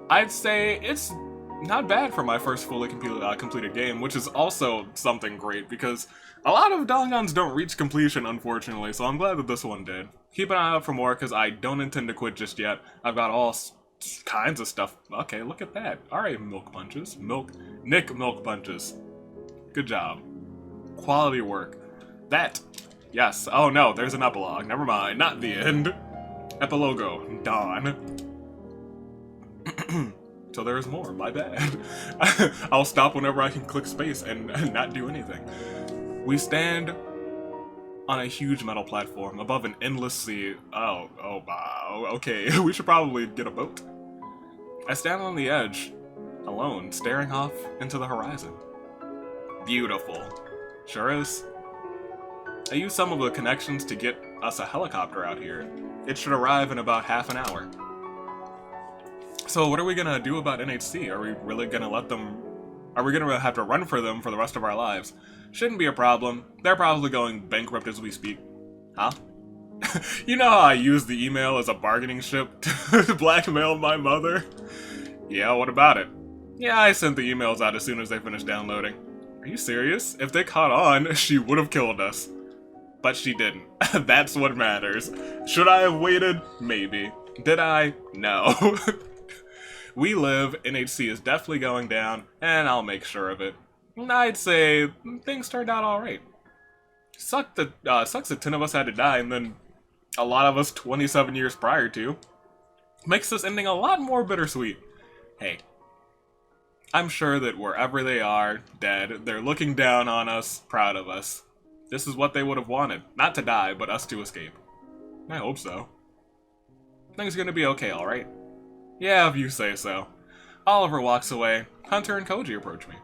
I'd say it's not bad for my first fully completed game, which is also something great, because a lot of Dangans don't reach completion, unfortunately, so I'm glad that this one did. Keep an eye out for more, because I don't intend to quit just yet. I've got all kinds of stuff. Okay, look at that. Alright, Milk Punches. Nick Milk Punches. Good job. Quality work. That. Yes. Oh no, there's an epilogue. Never mind. Not the end. Epilogo. Dawn. So there's more. My bad. I'll stop whenever I can click space and not do anything. We stand on a huge metal platform above an endless sea. Oh, wow. Okay, we should probably get a boat. I stand on the edge, alone, staring off into the horizon. Beautiful. Sure is. I used some of the connections to get us a helicopter out here. It should arrive in about half an hour. So what are we gonna do about NHC? Are we really gonna let them... Are we gonna have to run for them for the rest of our lives? Shouldn't be a problem. They're probably going bankrupt as we speak. Huh? You know how I used the email as a bargaining chip to blackmail my mother? Yeah, what about it? Yeah, I sent the emails out as soon as they finished downloading. Are you serious? If they caught on, she would have killed us. But she didn't. That's what matters. Should I have waited? Maybe. Did I? No. We live, NHC is definitely going down, and I'll make sure of it. I'd say things turned out alright. Sucks that 10 of us had to die, and then a lot of us 27 years prior to. Makes this ending a lot more bittersweet. Hey. I'm sure that wherever they are, dead, they're looking down on us, proud of us. This is what they would have wanted. Not to die, but us to escape. I hope so. Things are gonna be okay, alright? Yeah, if you say so. Oliver walks away. Hunter and Koji approach me.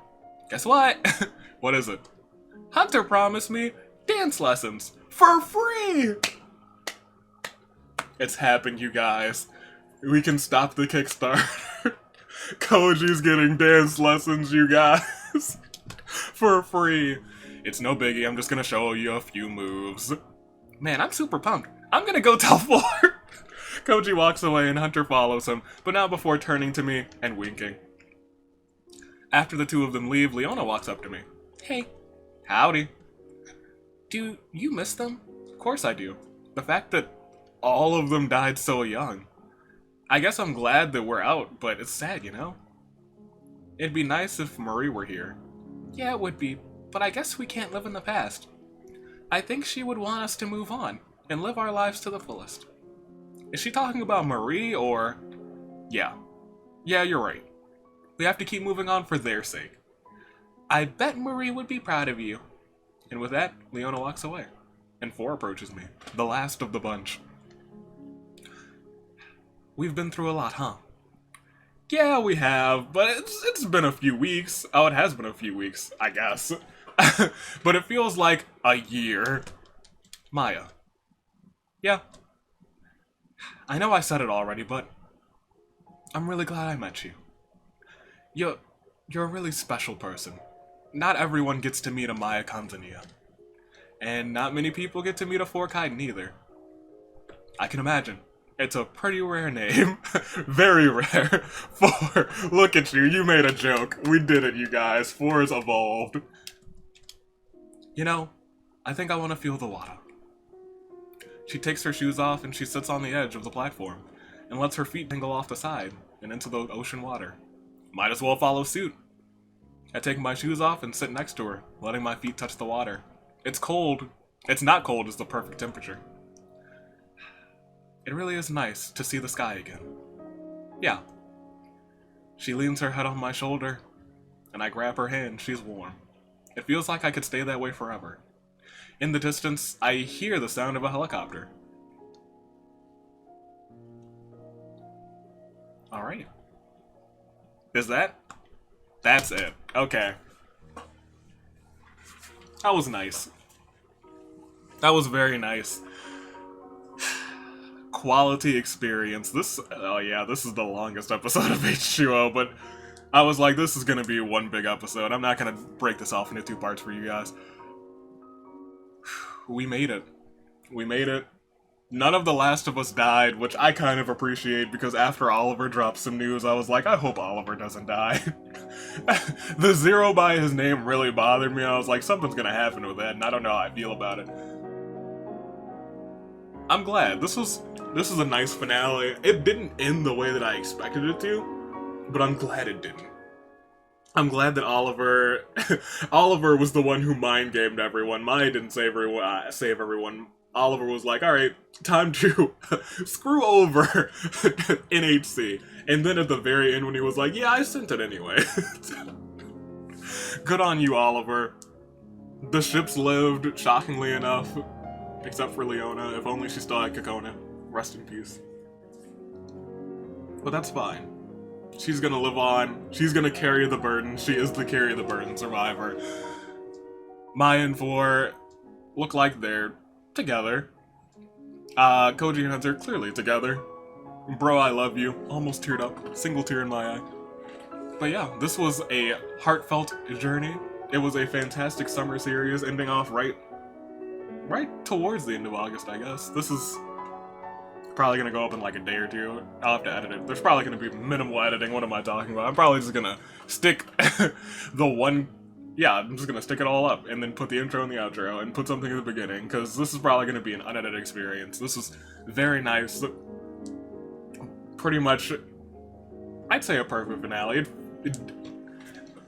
Guess what? What is it? Hunter promised me dance lessons for free! It's happened, you guys. We can stop the Kickstarter. Koji's getting dance lessons, you guys. For free. It's no biggie, I'm just gonna show you a few moves. Man, I'm super pumped. I'm gonna go tell Four. Koji walks away and Hunter follows him, but not before turning to me and winking. After the two of them leave, Leona walks up to me. Hey. Howdy. Do you miss them? Of course I do. The fact that all of them died so young. I guess I'm glad that we're out, but it's sad, you know? It'd be nice if Marie were here. Yeah, it would be, but I guess we can't live in the past. I think she would want us to move on and live our lives to the fullest. Is she talking about Marie or... Yeah. Yeah, you're right. We have to keep moving on for their sake. I bet Marie would be proud of you. And with that, Leona walks away. And 4 approaches me, the last of the bunch. We've been through a lot, huh? Yeah, we have, but it's been a few weeks. Oh, it has been a few weeks, I guess. But it feels like a year. Maya. Yeah. I know I said it already, but I'm really glad I met you. You're a really special person. Not everyone gets to meet a Maya Kanzania. And not many people get to meet a Forkite neither. I can imagine. It's a pretty rare name. Very rare. 4. Look at you. You made a joke. We did it, you guys. 4 is evolved. You know, I think I want to feel the water. She takes her shoes off and she sits on the edge of the platform and lets her feet dangle off the side and into the ocean water. Might as well follow suit. I take my shoes off and sit next to her, letting my feet touch the water. It's cold. It's not cold, it's the perfect temperature. It really is nice to see the sky again. Yeah. She leans her head on my shoulder, and I grab her hand. She's warm. It feels like I could stay that way forever. In the distance, I hear the sound of a helicopter. Alright. Is that? That's it. Okay. That was nice. That was very nice. Quality experience. Oh yeah, this is the longest episode of H2O, but I was like, this is gonna be one big episode. I'm not gonna break this off into 2 parts for you guys. We made it. We made it. None of the Last of Us died, which I kind of appreciate, because after Oliver dropped some news, I was like, I hope Oliver doesn't die. The 0 by his name really bothered me. I was like, something's gonna happen with that, and I don't know how I feel about it. I'm glad. This is a nice finale. It didn't end the way that I expected it to, but I'm glad it didn't. I'm glad that Oliver was the one who mind-gamed everyone. Maya didn't save everyone. Oliver was like, alright, time to screw over NHC. And then at the very end when he was like, yeah, I sent it anyway. Good on you, Oliver. The ships lived, shockingly enough. Except for Leona, if only she still had Kokona. Rest in peace. But that's fine. She's gonna live on. She's gonna carry the burden. She is the carry the burden survivor. Maya and 4 look like they're together. Koji and Hunter clearly together. Bro, I love you. Almost teared up. Single tear in my eye. But yeah, this was a heartfelt journey. It was a fantastic summer series, ending off right towards the end of August, I guess. This is probably gonna go up in like a day or 2. I'll have to edit it. There's probably gonna be minimal editing. What am I talking about? I'm probably just gonna stick the one... Yeah, I'm just gonna stick it all up and then put the intro and the outro and put something at the beginning, because this is probably gonna be an unedited experience. This was very nice. Pretty much, I'd say a perfect finale.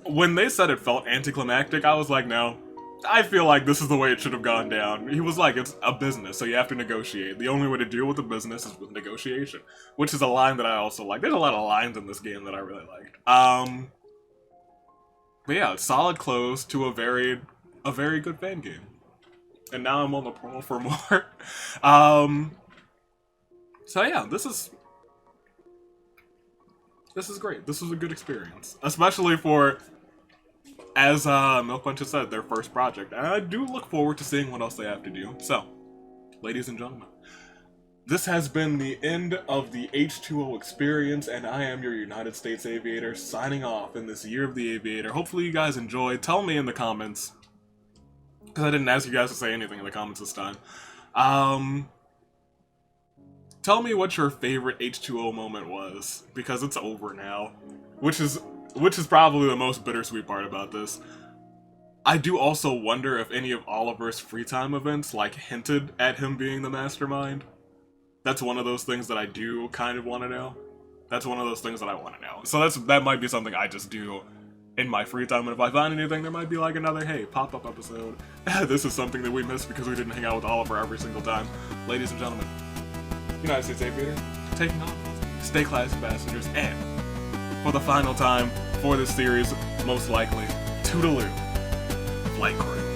When they said it felt anticlimactic, I was like, no. I feel like this is the way it should have gone down. He was like, it's a business, so you have to negotiate. The only way to deal with the business is with negotiation. Which is a line that I also like. There's a lot of lines in this game that I really liked. But yeah, solid close to a very good fan game. And now I'm on the promo for more. So yeah, this is great. This was a good experience. Especially for, as Milk Bunch has said, their first project. And I do look forward to seeing what else they have to do. So, ladies and gentlemen, this has been the end of the H2O experience, and I am your United States Aviator, signing off in this Year of the Aviator. Hopefully you guys enjoyed. Tell me in the comments, because I didn't ask you guys to say anything in the comments this time. Tell me what your favorite H2O moment was, because it's over now, which is probably the most bittersweet part about this. I do also wonder if any of Oliver's free time events, like, hinted at him being the mastermind. That's one of those things that I do kind of want to know. That's one of those things that I want to know. So that might be something I just do in my free time, and if I find anything, there might be like another, hey, pop-up episode. This is something that we missed because we didn't hang out with Oliver every single time. Ladies and gentlemen, United States Aviator, taking off. Stay classy, passengers, and for the final time for this series, most likely, toodaloo, flight crew.